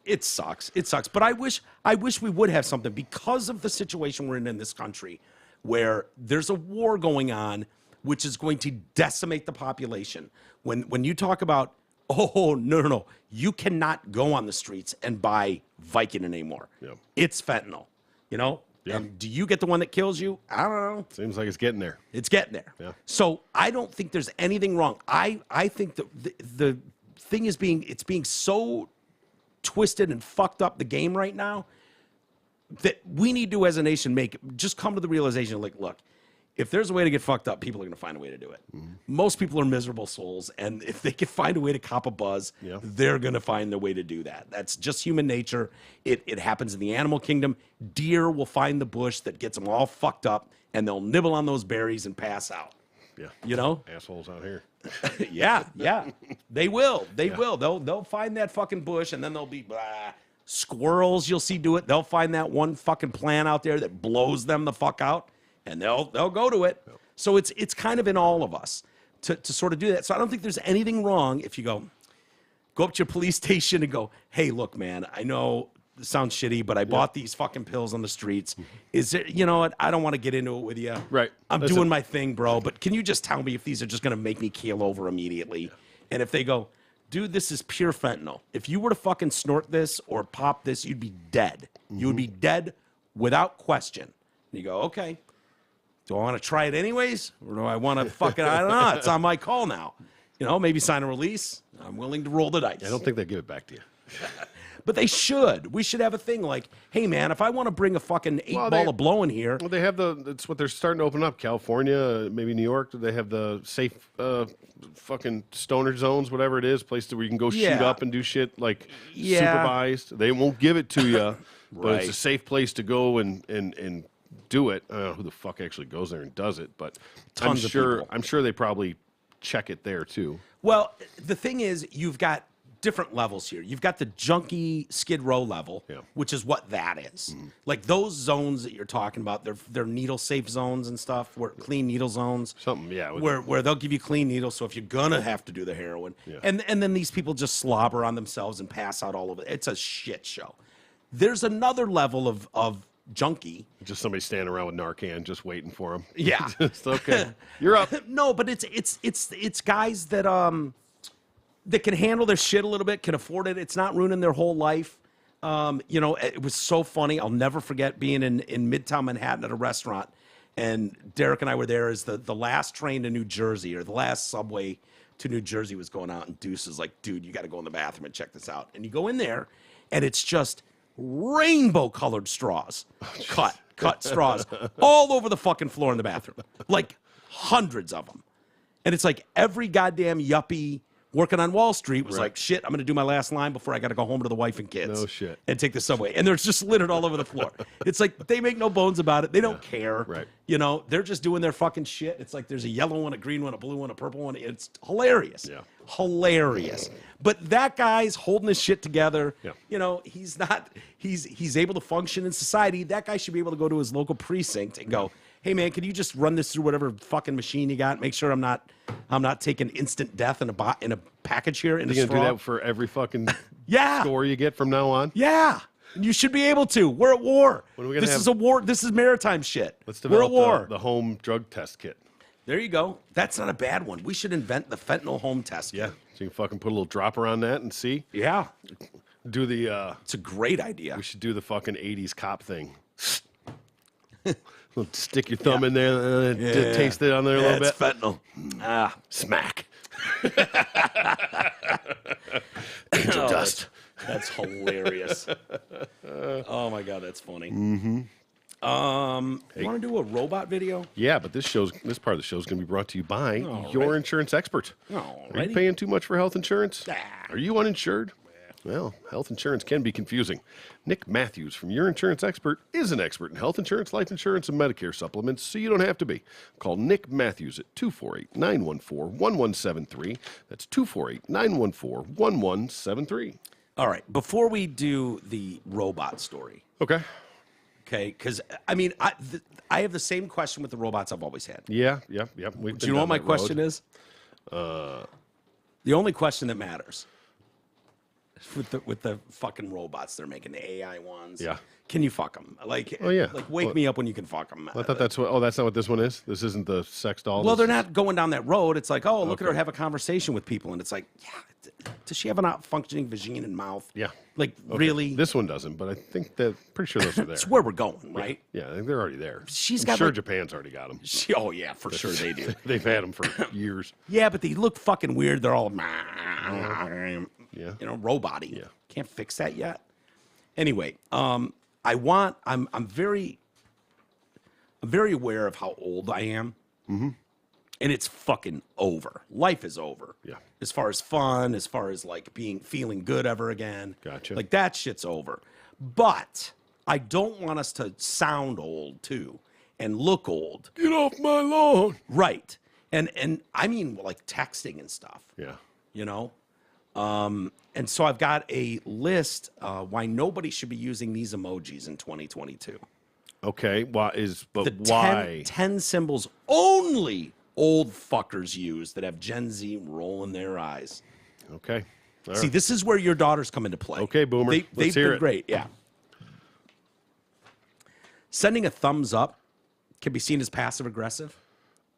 A: it sucks. It sucks. But I wish we would have something because of the situation we're in this country where there's a war going on, which is going to decimate the population. When you talk about, no, you cannot go on the streets and buy Vicodin anymore.
B: Yeah.
A: It's fentanyl, Yeah. And do you get the one that kills you? I don't know.
B: Seems like it's getting there.
A: It's getting there.
B: Yeah.
A: So I don't think there's anything wrong. I think that the thing is it's being so twisted and fucked up the game right now that we need to, as a nation, just come to the realization, like, look, if there's a way to get fucked up, people are going to find a way to do it. Most people are miserable souls, and if they can find a way to cop a buzz, they're going to find their way to do that. That's just human nature. It happens in the animal kingdom. Deer will find the bush that gets them all fucked up, and they'll nibble on those berries and pass out.
B: Yeah. Assholes out here.
A: Yeah. They will. They will. They'll find that fucking bush, and then they'll be squirrels. You'll see do it. They'll find that one fucking plant out there that blows them the fuck out, and they'll go to it. Yep. So it's kind of in all of us to sort of do that. So I don't think there's anything wrong if you go up to your police station and go, hey, look, man, I know this sounds shitty, but I bought these fucking pills on the streets. Is there, what? I don't want to get into it with you.
B: Right.
A: I'm doing my thing, bro. But can you just tell me if these are just going to make me keel over immediately? Yeah. And if they go, dude, this is pure fentanyl. If you were to fucking snort this or pop this, you'd be dead. You would be dead without question. And you go, okay, do I want to try it anyways? Or do I want to fucking, I don't know. It's on my call now. Maybe sign a release. I'm willing to roll the dice.
B: I don't think they give it back to you.
A: But they should. We should have a thing like, hey, man, if I want to bring a fucking ball of blow in here.
B: Well, they have it's what they're starting to open up. California, maybe New York, they have the safe fucking stoner zones, whatever it is, places where you can go shoot up and do shit like supervised. They won't give it to you, but it's a safe place to go and do it. I don't know who the fuck actually goes there and does it, but
A: I'm sure
B: they probably check it there too.
A: Well, the thing is, you've got different levels here. You've got the junkie Skid Row level, which is what that is. Like those zones that you're talking about, they're needle safe zones and stuff, where clean needle zones. Where they'll give you clean needles. So if you're gonna have to do the heroin, and then these people just slobber on themselves and pass out all over. It's a shit show. There's another level of junkie.
B: Just somebody standing around with Narcan, just waiting for him.
A: Yeah.
B: Just, okay, you're up.
A: No, but it's guys that can handle their shit a little bit, can afford it. It's not ruining their whole life. You know, it was so funny. I'll never forget being in Midtown Manhattan at a restaurant, and Derek and I were there as the last train to New Jersey, or the last subway to New Jersey was going out, and Deuce is like, dude, you got to go in the bathroom and check this out. And you go in there, and it's just rainbow-colored straws, cut straws all over the fucking floor in the bathroom, like hundreds of them. And it's like every goddamn yuppie working on Wall Street was like, shit, I'm going to do my last line before I got to go home to the wife and kids.
B: No shit.
A: And take the subway. And they're just littered all over the floor. It's like they make no bones about it. They don't care.
B: Right.
A: You know, they're just doing their fucking shit. It's like there's a yellow one, a green one, a blue one, a purple one. It's hilarious.
B: Yeah.
A: Hilarious. But that guy's holding his shit together.
B: Yeah.
A: You know, he's able to function in society. That guy should be able to go to his local precinct and go, hey man, can you just run this through whatever fucking machine you got? Make sure I'm not taking instant death in a package here. In
B: You're gonna do that for every fucking score you get from now on?
A: Yeah. You should be able to. We're at war.
B: When are we gonna
A: This
B: have-
A: is a war. This is maritime shit.
B: Let's
A: We're at
B: develop
A: war.
B: the home drug test kit.
A: There you go. That's not a bad one. We should invent the fentanyl home test kit.
B: Yeah. So you can fucking put a little dropper on that and see.
A: Yeah.
B: Do the
A: it's a great idea.
B: We should do the fucking 80s cop thing. Stick your thumb in there and taste it on there a little bit.
A: It's fentanyl.
B: Smack.
A: Angel dust. That's hilarious. Oh my god, that's funny.
B: Mm-hmm.
A: You want to do a robot video?
B: Yeah, but this part of the show is going to be brought to you by your insurance expert. Are you paying too much for health insurance? Are you uninsured? Well, health insurance can be confusing. Nick Matthews from Your Insurance Expert is an expert in health insurance, life insurance, and Medicare supplements, so you don't have to be. Call Nick Matthews at 248-914-1173. That's 248-914-1173.
A: All right, before we do the robot story.
B: Okay,
A: because, I mean, I have the same question with the robots I've always had.
B: Yeah. Do
A: you know what my question is? The only question that matters with the fucking robots they're making, the AI ones.
B: Yeah.
A: Can you fuck them? Like, wake me up when you can fuck them.
B: I thought that's what. Oh, that's not what this one is. This isn't the sex doll.
A: Well, they're not going down that road. It's like, oh, look at her have a conversation with people, and it's like, yeah, does she have a functioning vagina and mouth?
B: Yeah.
A: Like, really?
B: This one doesn't, but I think pretty sure those are there.
A: It's where we're going, right?
B: Yeah, I think they're already there.
A: I'm
B: got sure
A: like,
B: Japan's already got them.
A: Oh yeah, for sure they do.
B: They've had them for years.
A: Yeah, but they look fucking weird. They're all, robot-y.
B: Yeah.
A: Can't fix that yet. Anyway, I'm very aware of how old I am.
B: Mm-hmm.
A: And it's fucking over. Life is over.
B: Yeah.
A: As far as fun, as far as like feeling good ever again.
B: Gotcha.
A: Like that shit's over. But I don't want us to sound old too and look old.
B: Get off my lawn.
A: Right. And I mean like texting and stuff.
B: Yeah.
A: You know? And so I've got a list why nobody should be using these emojis in 2022.
B: Okay. Why?
A: 10 symbols only old fuckers use that have Gen Z rolling their eyes.
B: Okay. All
A: See,
B: right.
A: this is where your daughters come into play.
B: Okay, Boomer.
A: They've
B: Let's hear
A: been
B: it.
A: great. Yeah. Sending a thumbs up can be seen as passive aggressive.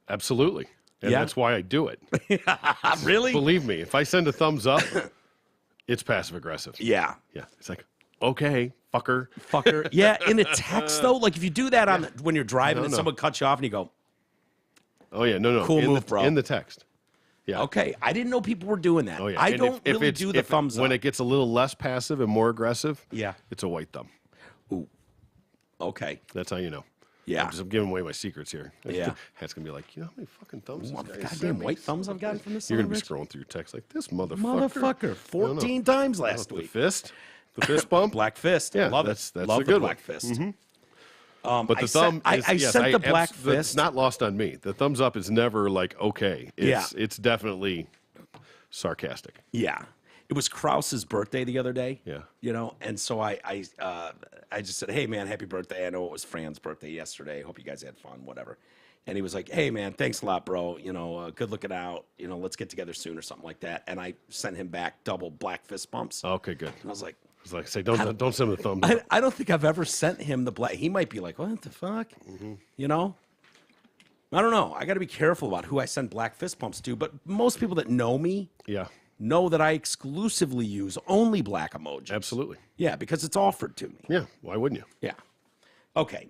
B: Absolutely. And
A: Yeah?
B: that's why I do it.
A: Really?
B: Believe me, if I send a thumbs up, it's passive aggressive.
A: Yeah.
B: Yeah. It's like, okay, fucker.
A: Fucker. Yeah. In a text though, like if you do that when you're driving and
B: No.
A: someone cuts you off and you go,
B: Oh yeah, no.
A: Cool
B: in
A: move, bro.
B: In the text. Yeah.
A: okay, I didn't know people were doing that.
B: Oh yeah.
A: I
B: And
A: don't
B: if
A: really
B: it's-
A: do the thumbs up.
B: When it gets a little less passive and more aggressive,
A: Yeah.
B: it's a white thumb.
A: Ooh. Okay.
B: That's how you know.
A: Yeah.
B: I'm giving away my secrets here.
A: Yeah.
B: Hat's gonna be like, you know how many fucking thumbs?
A: What
B: this guy
A: goddamn
B: sent me?
A: white thumbs I've gotten from this?
B: You're gonna be
A: son of a bitch?
B: scrolling through your text like this motherfucker.
A: Motherfucker, 14 times last
B: The
A: week.
B: fist, the fist bump.
A: Black fist.
B: Yeah,
A: Love
B: that's
A: it.
B: a
A: Love
B: good
A: the black
B: one.
A: fist.
B: Mhm. But
A: I
B: the
A: sent-
B: thumb,
A: I
B: is,
A: sent the black
B: It's
A: fist.
B: not lost on me. The thumbs up is never like okay. It's
A: Yeah.
B: it's definitely sarcastic.
A: Yeah. It was Krause's birthday the other day.
B: Yeah.
A: You know, and so I just said, hey, man, happy birthday. I know it was Fran's birthday yesterday. Hope you guys had fun, whatever. And he was like, hey, man, thanks a lot, bro. You know, good looking out. You know, let's get together soon or something like that. And I sent him back double black fist bumps.
B: Okay, good.
A: And I was like,
B: say, don't send him the thumbs up.
A: I don't think I've ever sent him the black. He might be like, what the fuck? You know? I don't know. I got to be careful about who I send black fist bumps to. But most people that know me know that I exclusively use only black emoji.
B: Absolutely.
A: Yeah, because it's offered to me.
B: Yeah. Why wouldn't you?
A: Yeah. Okay.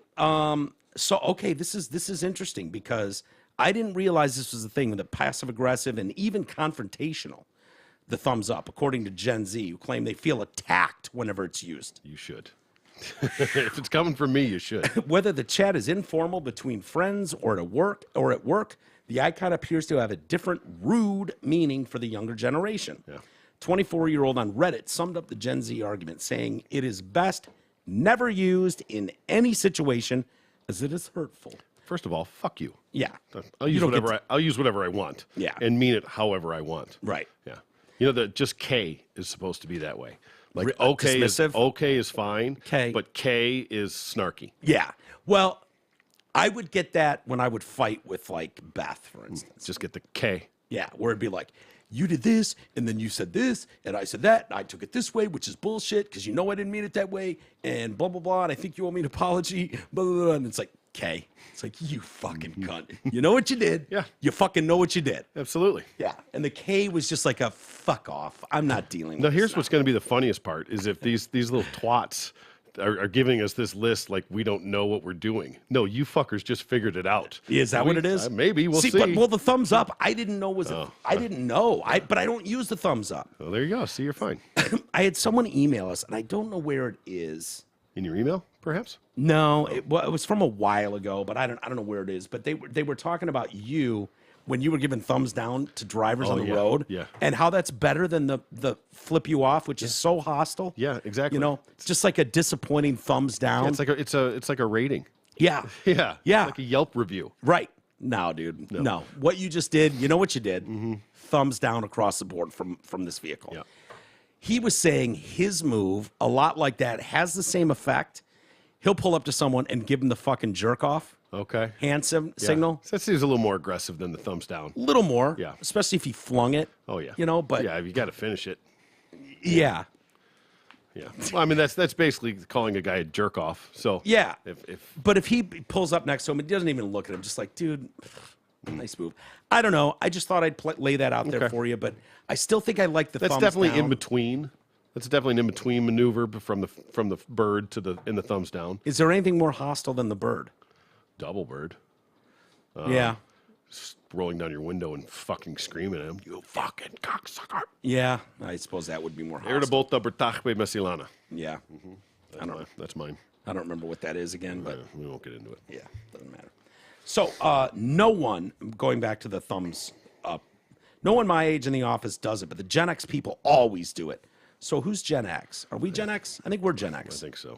A: This is interesting because I didn't realize this was a thing with the passive aggressive and even confrontational. The thumbs up, according to Gen Z, who claim they feel attacked whenever it's used.
B: You should. If it's coming from me, you should.
A: Whether the chat is informal between friends or at work, the icon appears to have a different rude meaning for the younger generation. 24-year-old on Reddit summed up the Gen Z argument, saying it is best never used in any situation as it is hurtful.
B: First of all, fuck you.
A: Yeah.
B: I'll use whatever I want.
A: Yeah.
B: And mean it however I want.
A: Right.
B: Yeah. You know that just K is supposed to be that way. Like okay is fine.
A: K.
B: But K is snarky.
A: Yeah. Well, I would get that when I would fight with like Beth, for instance.
B: Just get the K.
A: Yeah, where it'd be like, you did this, and then you said this, and I said that, and I took it this way, which is bullshit, because you know I didn't mean it that way, and blah, blah, blah, and I think you owe me an apology, blah, blah, blah, and it's like, K. It's like, you fucking cunt. You know what you did.
B: Yeah.
A: You fucking know what you did.
B: Absolutely.
A: Yeah. And the K was just like a fuck off. I'm not dealing with
B: Now,
A: this
B: here's
A: now.
B: what's going to be the funniest part, is if these little twats are giving us this list like we don't know what we're doing. No, you fuckers just figured it out.
A: Is that what it is?
B: Maybe. We'll see.
A: But, well, the thumbs up, I didn't know I didn't know. But I don't use the thumbs up.
B: Well, there you go. See, you're fine.
A: I had someone email us, and I don't know where it is.
B: In your email, perhaps?
A: No, it was from a while ago, but I don't know where it is. But they were talking about you when you were giving thumbs down to drivers on the road, and how that's better than the flip you off, which is so hostile.
B: Yeah, exactly.
A: You know, it's just like a disappointing thumbs down.
B: Yeah, it's like a rating.
A: Yeah,
B: yeah,
A: yeah,
B: like a Yelp review.
A: Right? No, dude, no. What you just did, you know what you did? Thumbs down across the board from this vehicle.
B: Yeah.
A: He was saying his move, a lot like that, has the same effect. He'll pull up to someone and give him the fucking jerk off.
B: Okay.
A: Hand signal.
B: So that seems a little more aggressive than the thumbs down.
A: A little more.
B: Yeah.
A: Especially if he flung it.
B: Oh, yeah.
A: You know, but.
B: Yeah, you got to finish it.
A: Yeah.
B: Yeah. Well, I mean, that's basically calling a guy a jerk off. So.
A: Yeah.
B: But
A: if he pulls up next to him and doesn't even look at him, just like, dude, nice move. I don't know. I just thought I'd lay that out there for you, but I still think I like the thumbs down.
B: That's definitely in between. That's definitely an in-between maneuver from the bird to the thumbs down.
A: Is there anything more hostile than the bird?
B: Double bird.
A: Yeah.
B: Rolling down your window and fucking screaming at him, you fucking cocksucker.
A: Yeah, I suppose that would be more hostile.
B: Irritable bertachbe mesilana.
A: Yeah.
B: That's mine.
A: I don't remember what that is again, but
B: we won't get into it.
A: Yeah, doesn't matter. So no one, going back to the thumbs up, no one my age in the office does it, but the Gen X people always do it. So who's Gen X? Are we Gen X? I think we're Gen X.
B: I think so.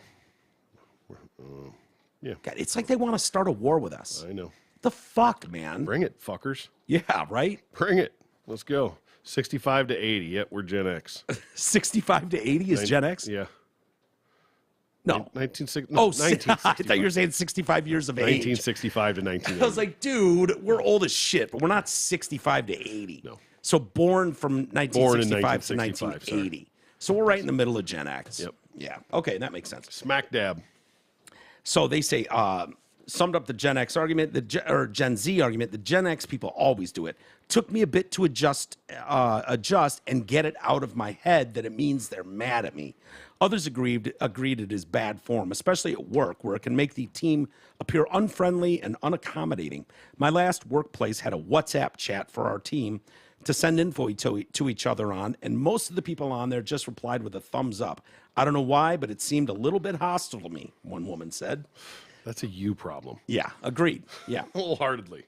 B: Yeah.
A: God, it's like they want to start a war with us.
B: I know.
A: The fuck, man?
B: Bring it, fuckers.
A: Yeah, right?
B: Bring it. Let's go. 65 to 80. Yep, we're Gen X.
A: 65 to 80 is Gen X?
B: Yeah.
A: No.
B: 1965.
A: I thought you were saying 65 years of age.
B: 1965 to 1980.
A: I was like, dude, we're old as shit, but we're not 65 to 80.
B: No.
A: So born from 1965 to 1980.
B: Sorry.
A: So we're right in the middle of Gen X.
B: Yep.
A: Yeah. Okay, that makes sense.
B: Smack dab.
A: So they say, summed up the Gen X argument, or Gen Z argument, the Gen X people always do it. Took me a bit to adjust and get it out of my head that it means they're mad at me. Others agreed it is bad form, especially at work, where it can make the team appear unfriendly and unaccommodating. My last workplace had a WhatsApp chat for our team to send info to each other on, and most of the people on there just replied with a thumbs up. I don't know why, but it seemed a little bit hostile to me, one woman said.
B: That's a you problem.
A: Yeah, agreed. Yeah.
B: Wholeheartedly.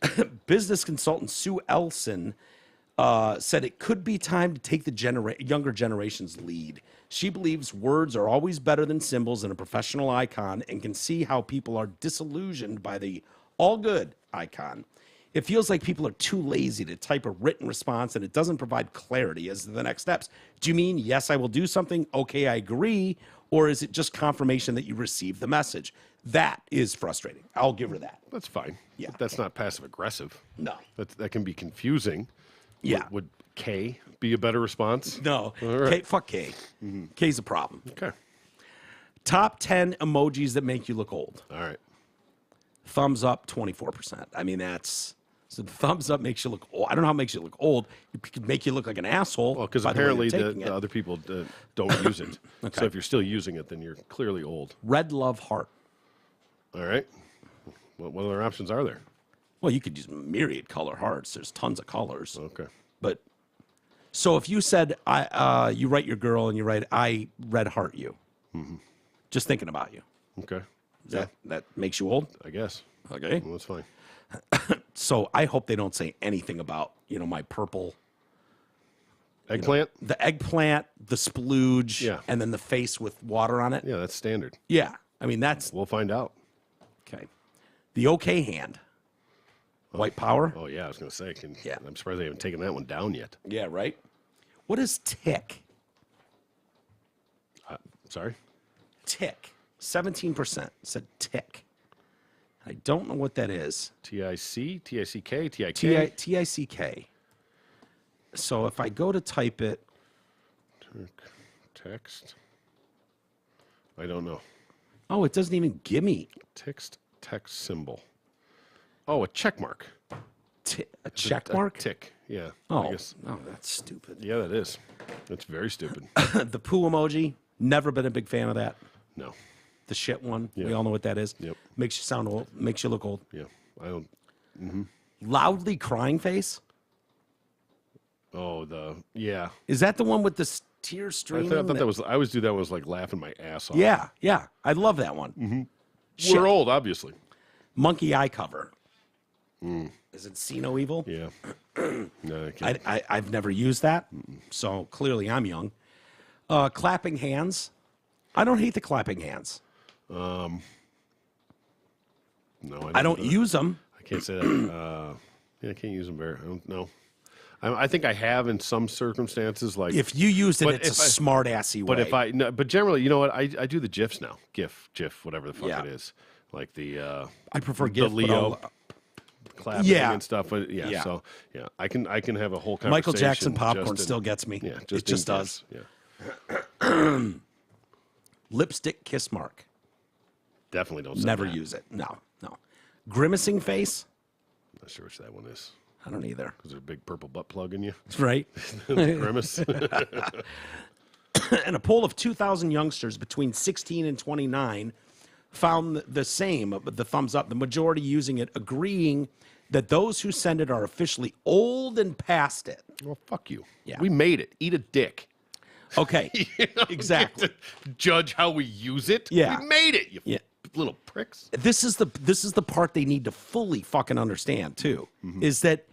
A: Business consultant Sue Elson said it could be time to take the younger generation's lead. She believes words are always better than symbols in a professional icon and can see how people are disillusioned by the all good icon. It feels like people are too lazy to type a written response, and it doesn't provide clarity as to the next steps. Do you mean, yes, I will do something? Okay, I agree. Or is it just confirmation that you received the message? That is frustrating. I'll give her that.
B: That's fine.
A: Yeah.
B: But that's not passive aggressive.
A: No.
B: That can be confusing.
A: Yeah.
B: Would K be a better response?
A: No.
B: All right.
A: K, fuck K. K's a problem.
B: Okay.
A: Top 10 emojis that make you look old.
B: All right.
A: Thumbs up, 24%. I mean, that's... So the thumbs up makes you look old. I don't know how it makes you look old. It could make you look like an asshole.
B: Well, because
A: by the way
B: apparently
A: you're taking
B: the
A: it.
B: other people don't use it.
A: Okay.
B: So if you're still using it, then you're clearly old.
A: Red love heart.
B: All right. What other options are there?
A: Well, you could use myriad color hearts. There's tons of colors.
B: Okay.
A: But so if you said you write your girl and you write I red heart you, just thinking about you.
B: Okay.
A: That makes you old?
B: I guess.
A: Okay.
B: Well, that's fine.
A: So I hope they don't say anything about, my purple
B: eggplant,
A: the eggplant, the splooge, and then the face with water on it.
B: Yeah, that's standard.
A: Yeah. I mean, we'll
B: find out.
A: Okay. The okay hand. White power.
B: Oh yeah, I was going to say. I'm surprised they haven't taken that one down yet.
A: Yeah, right. What is tick?
B: Sorry?
A: Tick. 17% said tick. I don't know what that is.
B: T-I-C, T-I-C-K,
A: T-I-K. T-I-C-K. So if I go to type it.
B: Text. I don't know.
A: Oh, it doesn't even give me.
B: Text symbol. Oh, a check mark.
A: A check mark?
B: Tick, yeah.
A: Oh,
B: I guess.
A: That's stupid.
B: Yeah, that is. That's very stupid.
A: The poo emoji. Never been a big fan of that.
B: No.
A: The shit one.
B: Yeah.
A: We all know what that is.
B: Yep.
A: Makes you sound old. Makes you look old.
B: Yeah. I don't.
A: Loudly crying face.
B: Oh, yeah.
A: Is that the one with the tears streaming?
B: I thought that was. I always do that one. Was like laughing my ass off.
A: Yeah, yeah. I love that one.
B: Mm-hmm. We're old, obviously.
A: Monkey eye cover. Is it See No Evil?
B: Yeah. No, I can't.
A: I've never used that, so clearly I'm young. Clapping hands. I don't hate the clapping hands.
B: No,
A: I don't use them.
B: I can't say that. Yeah, I can't use them very. I don't know. I think I have in some circumstances, like
A: if you used it, it's a smart assy way.
B: But generally, you know what? I do the GIFs now. GIF, whatever the fuck it is. Like the
A: I prefer
B: the
A: GIF,
B: Leo clapping and stuff. But
A: Yeah.
B: So yeah, I can have a whole conversation.
A: Michael Jackson popcorn still gets me.
B: Yeah,
A: it just does.
B: Yeah.
A: Lipstick kiss mark.
B: Definitely don't.
A: Never
B: that.
A: use it. No. Grimacing face.
B: Not sure which that one is.
A: I don't either.
B: Because there's a big purple butt plug in you.
A: Right.
B: Grimace.
A: And a poll of 2,000 youngsters between 16 and 29 found the same, the thumbs up, the majority using it, agreeing that those who send it are officially old and past it.
B: Well, fuck you.
A: Yeah.
B: We made it. Eat a dick.
A: Okay. Exactly.
B: Judge how we use it.
A: Yeah.
B: We made it, you little pricks.
A: This is the part they need to fully fucking understand too, is that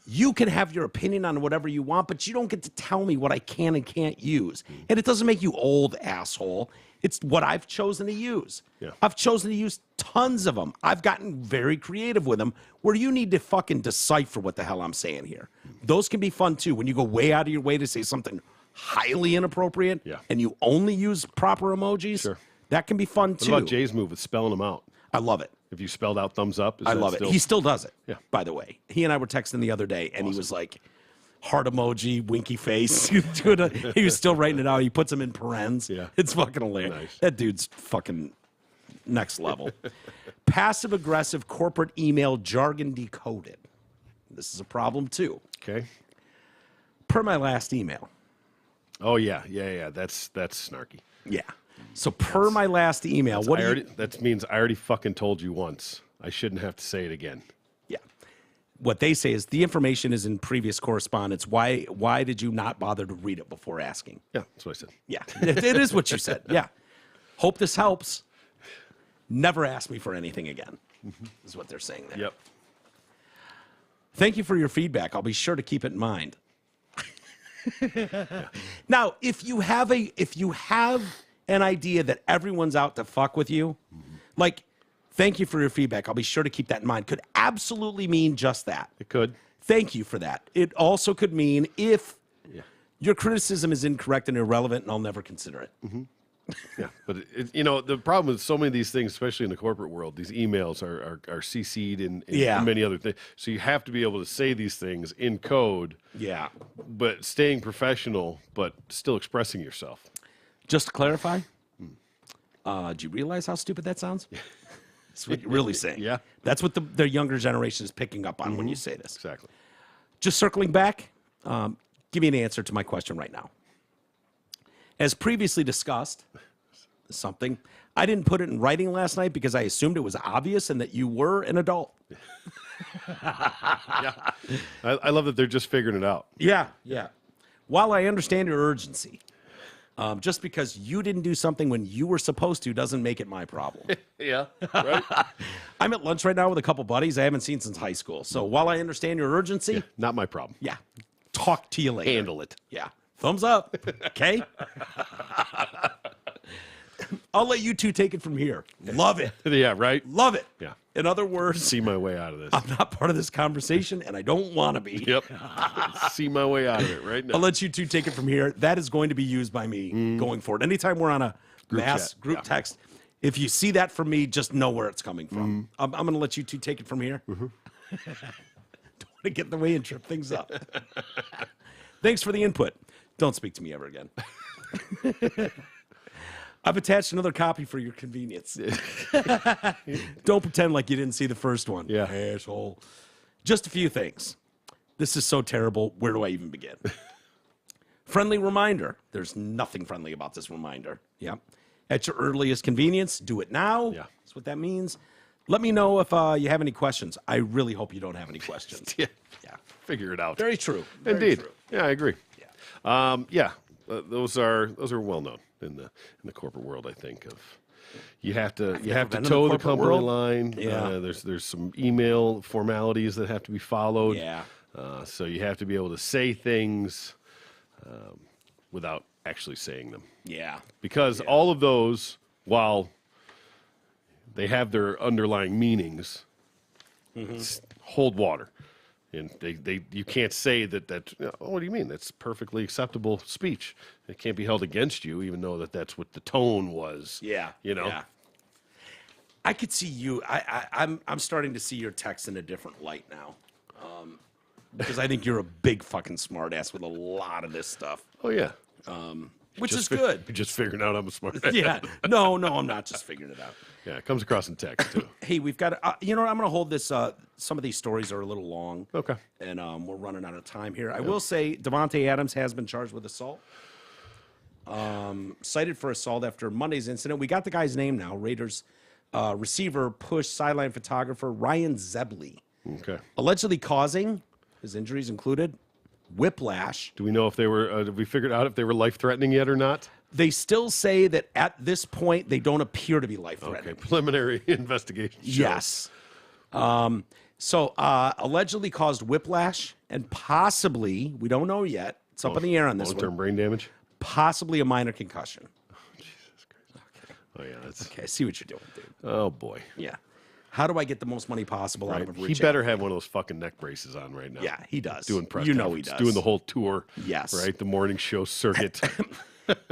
A: you can have your opinion on whatever you want, but you don't get to tell me what I can and can't use. And it doesn't make you old, asshole. It's what I've chosen to use.
B: Yeah.
A: I've chosen to use tons of them. I've gotten very creative with them where you need to fucking decipher what the hell I'm saying here. Those can be fun too. When you go way out of your way to say something highly inappropriate and you only use proper emojis, that can be fun too.
B: What about Jay's move with spelling them out?
A: I love it.
B: If you spelled out thumbs up,
A: I love it. He still does it.
B: Yeah.
A: By the way, he and I were texting the other day, and he was like, heart emoji, winky face. He was still writing it out. He puts them in parens.
B: Yeah.
A: It's fucking hilarious.
B: Nice.
A: That dude's fucking next level. Passive aggressive corporate email jargon decoded. This is a problem too.
B: Okay.
A: Per my last email.
B: Oh yeah. That's snarky.
A: Yeah. So per my last email,
B: that means I already fucking told you once. I shouldn't have to say it again.
A: Yeah. What they say is the information is in previous correspondence. Why did you not bother to read it before asking?
B: Yeah, that's what I said.
A: Yeah, it is what you said. Yeah. Hope this helps. Never ask me for anything again, is what they're saying there.
B: Yep.
A: Thank you for your feedback. I'll be sure to keep it in mind. Now, if you have an idea that everyone's out to fuck with you, like, Thank you for your feedback. I'll be sure to keep that in mind. Could absolutely mean just that.
B: It could.
A: Thank you for that. It also could mean if your criticism is incorrect and irrelevant, and I'll never consider it.
B: Mm-hmm. Yeah, but the problem with so many of these things, especially in the corporate world, these emails are CC'd in many other things. So you have to be able to say these things in code.
A: Yeah.
B: But staying professional, but still expressing yourself.
A: Just to clarify, do you realize how stupid that sounds? That's what you're really saying.
B: Yeah.
A: That's what the younger generation is picking up on when you say this.
B: Exactly.
A: Just circling back, give me an answer to my question right now. As previously discussed, something, I didn't put it in writing last night because I assumed it was obvious and that you were an adult.
B: Yeah. I love that they're just figuring it out.
A: Yeah. While I understand your urgency, just because you didn't do something when you were supposed to doesn't make it my problem.
B: Yeah, right?
A: I'm at lunch right now with a couple buddies I haven't seen since high school. So while I understand your urgency,
B: not my problem.
A: Yeah. Talk to you later.
B: Handle it.
A: Yeah. Thumbs up. Okay? I'll let you two take it from here. Love it.
B: Yeah, right?
A: Love it.
B: Yeah.
A: In other words,
B: see my way out of this.
A: I'm not part of this conversation, and I don't want to be.
B: Yep. See my way out of it right now.
A: I'll let you two take it from here. That is going to be used by me going forward. Anytime we're on a group text, if you see that from me, just know where it's coming from. I'm going to let you two take it from here. Don't want to get in the way and trip things up. Thanks for the input. Don't speak to me ever again. I've attached another copy for your convenience. Don't pretend like you didn't see the first one.
B: Yeah.
A: Asshole. Just a few things. This is so terrible. Where do I even begin? Friendly reminder. There's nothing friendly about this reminder. Yeah. At your earliest convenience, do it now.
B: Yeah.
A: That's what that means. Let me know if you have any questions. I really hope you don't have any questions.
B: Yeah. Figure it out.
A: Very true.
B: Indeed.
A: True.
B: Yeah, I agree. Yeah. Those are well known in the corporate world. I think you have to toe the company line.
A: Yeah.
B: There's some email formalities that have to be followed.
A: Yeah.
B: So you have to be able to say things without actually saying them.
A: Yeah.
B: Because all of those, while they have their underlying meanings, hold water. And you can't say that what do you mean? That's perfectly acceptable speech. It can't be held against you, even though that's what the tone was.
A: Yeah.
B: Yeah.
A: I could see you. I'm starting to see your text in a different light now. Because I think you're a big fucking smartass with a lot of this stuff.
B: Oh, yeah.
A: Which is good.
B: You're just figuring out I'm a smartass.
A: Yeah. No, I'm not just figuring it out.
B: Yeah, it comes across in text, too.
A: Hey, we've got I'm going to hold this. Some of these stories are a little long.
B: Okay.
A: And we're running out of time here. I will say Davante Adams has been charged with assault. Cited for assault after Monday's incident. We got the guy's name now. Raiders receiver push sideline photographer Ryan Zebley.
B: Okay.
A: Allegedly causing, his injuries included, whiplash.
B: Do we know if they were, have we figured out if they were life-threatening yet or not?
A: They still say that at this point, they don't appear to be life-threatening.
B: Okay, preliminary investigation shows.
A: Yes. So allegedly caused whiplash and possibly, we don't know yet, it's up in the air on this
B: long-term
A: one,
B: brain damage?
A: possibly a minor concussion.
B: Jesus Christ. Oh, yeah. That's...
A: Okay, I see what you're doing, dude.
B: Oh, boy.
A: Yeah. How do I get the most money possible out of a
B: He
A: rich
B: better have one of those fucking neck braces on right now.
A: Yeah, he does.
B: Doing press
A: he
B: conference,
A: does.
B: doing the whole tour.
A: Yes.
B: Right? The morning show circuit.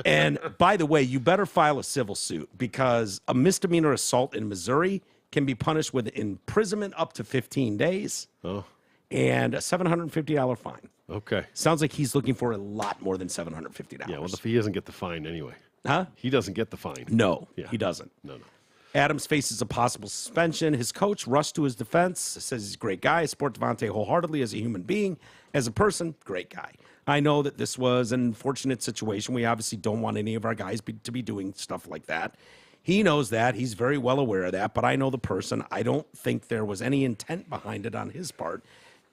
A: And by the way, you better file a civil suit because a misdemeanor assault in Missouri can be punished with imprisonment up to 15 days and a $750 fine.
B: Okay.
A: Sounds like he's looking for a lot more than $750.
B: Yeah, well, if he doesn't get the fine anyway.
A: Huh?
B: He doesn't get the fine.
A: No,
B: Yeah.
A: he doesn't.
B: No.
A: Adams faces a possible suspension. His coach rushed to his defense, says he's a great guy. I support Davante wholeheartedly as a human being. As a person, great guy. I know that this was an unfortunate situation. We obviously don't want any of our guys to be doing stuff like that. He knows that. He's very well aware of that. But I know the person. I don't think there was any intent behind it on his part.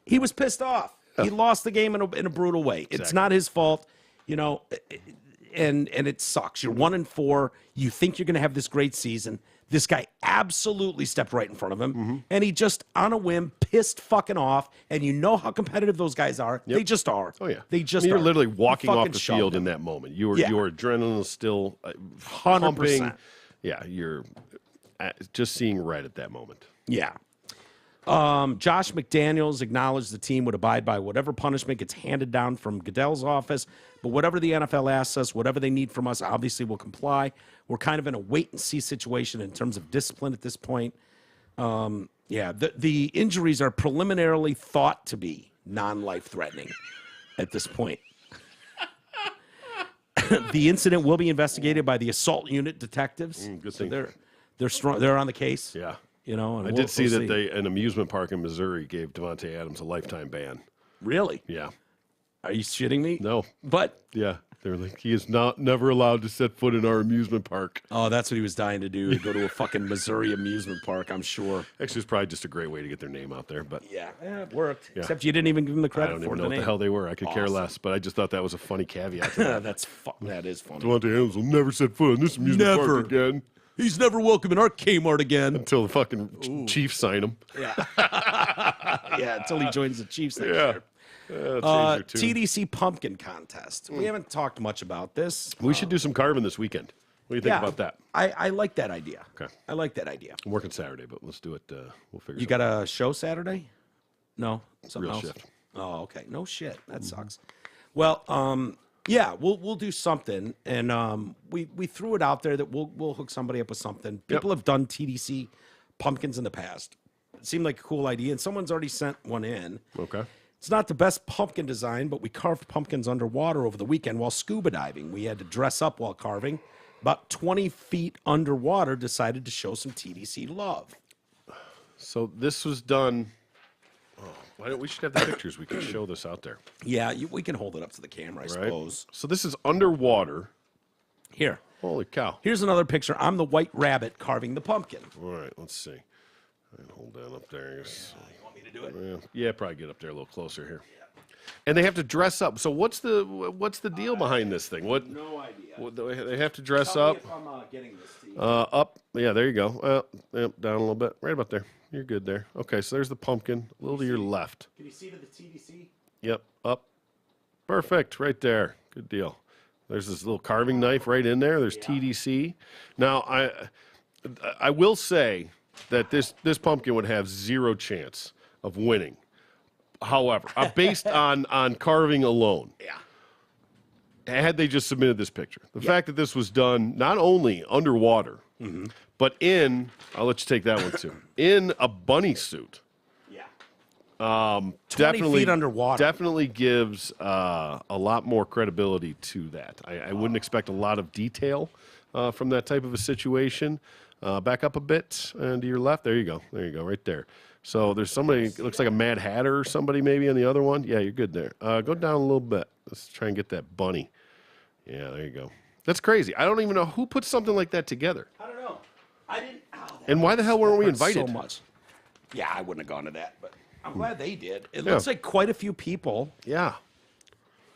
A: He was pissed off. He lost the game in a brutal way.
B: Exactly.
A: It's not his fault, and it sucks. You're 1-4. You think you're going to have this great season. This guy absolutely stepped right in front of him, and he just, on a whim, pissed fucking off. And you know how competitive those guys are.
B: Yep.
A: They just are.
B: Oh, yeah.
A: They just
B: you're
A: are.
B: literally walking
A: He
B: off
A: fucking
B: the
A: shoved
B: field
A: him.
B: in that moment. Your
A: Yeah.
B: adrenaline is still
A: 100%.
B: pumping. Yeah, you're just seeing red at that moment.
A: Yeah. Josh McDaniels acknowledged the team would abide by whatever punishment gets handed down from Goodell's office, but whatever the NFL asks us, whatever they need from us, obviously we'll comply. We're kind of in a wait-and-see situation in terms of discipline at this point. The injuries are preliminarily thought to be non-life-threatening at this point. The incident will be investigated by the assault unit detectives.
B: Good
A: so
B: thing.
A: they're strong. They're on the case.
B: Yeah.
A: You know, and
B: I did see that an amusement park in Missouri gave Devontae Adams a lifetime ban.
A: Really?
B: Yeah.
A: Are you shitting me?
B: No.
A: But
B: yeah, they're like, he is never allowed to set foot in our amusement park.
A: Oh, that's what he was dying to do, to go to a fucking Missouri amusement park, I'm sure.
B: Actually, it's probably just a great way to get their name out there. But
A: yeah, it worked.
B: Yeah.
A: Except you didn't even give them the credit
B: I don't
A: for
B: even
A: the
B: know what
A: name.
B: the hell they were. I could care less. But I just thought that was a funny caveat. To that.
A: That is funny.
B: Devontae Adams will never set foot in this amusement park again.
A: He's never welcome in our Kmart again.
B: Until the fucking Chiefs sign him.
A: Yeah. Yeah, until he joins the Chiefs next year. TDC Pumpkin Contest. We haven't talked much about this.
B: We should do some carving this weekend. What do you think about that?
A: I like that idea.
B: Okay.
A: I like that idea.
B: I'm working Saturday, but let's do it. We'll figure
A: You got a show Saturday? No? Something
B: Real
A: else?
B: shift.
A: Oh, okay. No shit. That sucks. Well, yeah, we'll do something, and we threw it out there that we'll hook somebody up with something. People have done TDC pumpkins in the past. It seemed like a cool idea, and someone's already sent one in.
B: Okay.
A: It's not the best pumpkin design, but we carved pumpkins underwater over the weekend while scuba diving. We had to dress up while carving. About 20 feet underwater, decided to show some TDC love.
B: So this was done. Why don't we should have the pictures? We can show this out there.
A: Yeah, we can hold it up to the camera, I suppose.
B: So this is underwater.
A: Here.
B: Holy cow.
A: Here's another picture. I'm the white rabbit carving the pumpkin.
B: All right, let's see. Hold down up there.
A: You want me to do it?
B: Yeah, probably get up there a little closer here. And they have to dress up. So what's the deal behind this thing?
A: No idea.
B: They have to dress
A: Tell
B: up.
A: me if I'm getting this to you.
B: Up. Yeah, there you go. Down a little bit. Right about there. You're good there. Okay, so there's the pumpkin. A little to your left.
A: Can you see to the TDC?
B: Yep. Up. Perfect. Right there. Good deal. There's this little carving knife right in there. There's TDC. Now, I will say that this pumpkin would have zero chance of winning. However, based on carving alone.
A: Yeah.
B: Had they just submitted this picture. The fact that this was done not only underwater, but I'll let you take that one too, in a bunny suit.
A: Yeah.
B: 20
A: feet underwater.
B: Definitely gives a lot more credibility to that. I wouldn't expect a lot of detail from that type of a situation. Back up a bit and to your left. There you go. There you go. Right there. So there's somebody, it looks like a Mad Hatter or somebody maybe on the other one. Yeah, you're good there. Go down a little bit. Let's try and get that bunny. Yeah, there you go. That's crazy. I don't even know who put something like that together.
A: I don't know. I didn't.
B: And why the hell weren't we invited?
A: So much. Yeah, I wouldn't have gone to that, but I'm glad they did. It looks like quite a few people.
B: Yeah.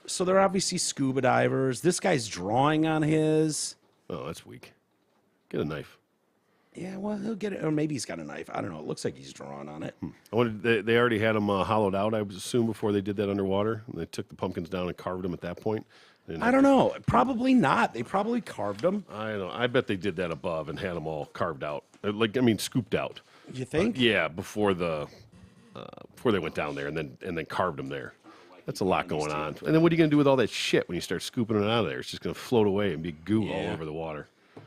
A: So they're obviously scuba divers. This guy's drawing on his.
B: Oh, that's weak. Get a knife.
A: Yeah, well, he'll get it, or maybe he's got a knife. I don't know. It looks like he's drawing on it.
B: I wondered, they already had them hollowed out, I would assume, before they did that underwater. And they took the pumpkins down and carved them at that point.
A: I don't know. Probably not. They probably carved them.
B: I don't know. I bet they did that above and had them all carved out. Scooped out.
A: You think?
B: Yeah, before they went down there and then carved them there. That's a lot going on. And then what are you going to do with all that shit when you start scooping it out of there? It's just going to float away and be goo all over the water.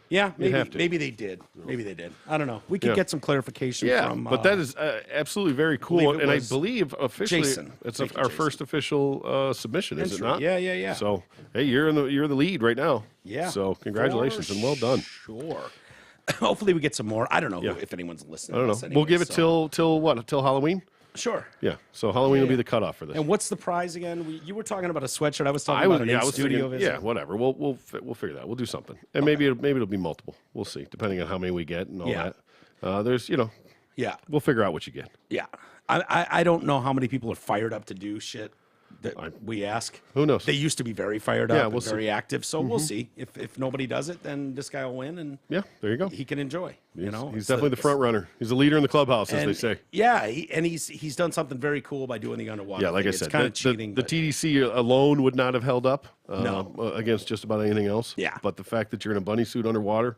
A: Yeah, maybe they did. Maybe they did. I don't know. We could get some clarification from.
B: But that is absolutely very cool, and I believe officially
A: Jason.
B: It's our first official submission, is it not?
A: Yeah.
B: So hey, you're the lead right now.
A: Yeah.
B: So congratulations and well done.
A: Sure. Hopefully we get some more. I don't know if anyone's listening.
B: I don't know. We'll give it till what? Till Halloween.
A: Sure.
B: Yeah. So Halloween will be the cuttOff for this.
A: And what's the prize again? You were talking about a sweatshirt. I was talking about an in-studio visit.
B: Yeah, whatever. We'll figure that out. We'll do something, and maybe it'll be multiple. We'll see, depending on how many we get and all that. There's
A: Yeah.
B: We'll figure out what you get.
A: Yeah. I don't know how many people are fired up to do shit. that we ask.
B: Who knows?
A: They used to be very fired up,
B: we'll
A: and very
B: see.
A: active. So we'll see if nobody does it, then this guy will win, and
B: Yeah, there you go.
A: he can enjoy.
B: He's
A: It's
B: definitely the front runner. He's a leader in the clubhouse, as they say.
A: Yeah, he's done something very cool by doing the underwater.
B: Yeah, like
A: thing.
B: I said,
A: it's kind of cheating.
B: The
A: but-
B: TDC alone would not have held up
A: No.
B: against just about anything else.
A: Yeah.
B: But the fact that you're in a bunny suit underwater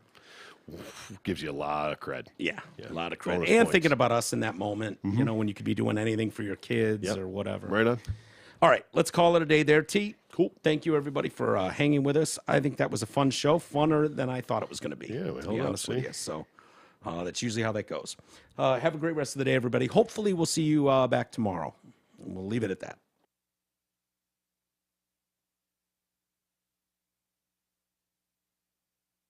B: gives you a lot of cred.
A: Yeah, a lot of credit.
B: Bonus
A: And
B: points.
A: thinking about us in that moment, when you could be doing anything for your kids or whatever.
B: Right on.
A: All right, let's call it a day there, T.
B: Cool.
A: Thank you, everybody, for hanging with us. I think that was a fun show, funner than I thought it was going to be.
B: Yeah, we
A: to
B: held
A: be
B: up,
A: honest with
B: see?
A: you. So that's usually how that goes. Have a great rest of the day, everybody. Hopefully, we'll see you back tomorrow. We'll leave it at that.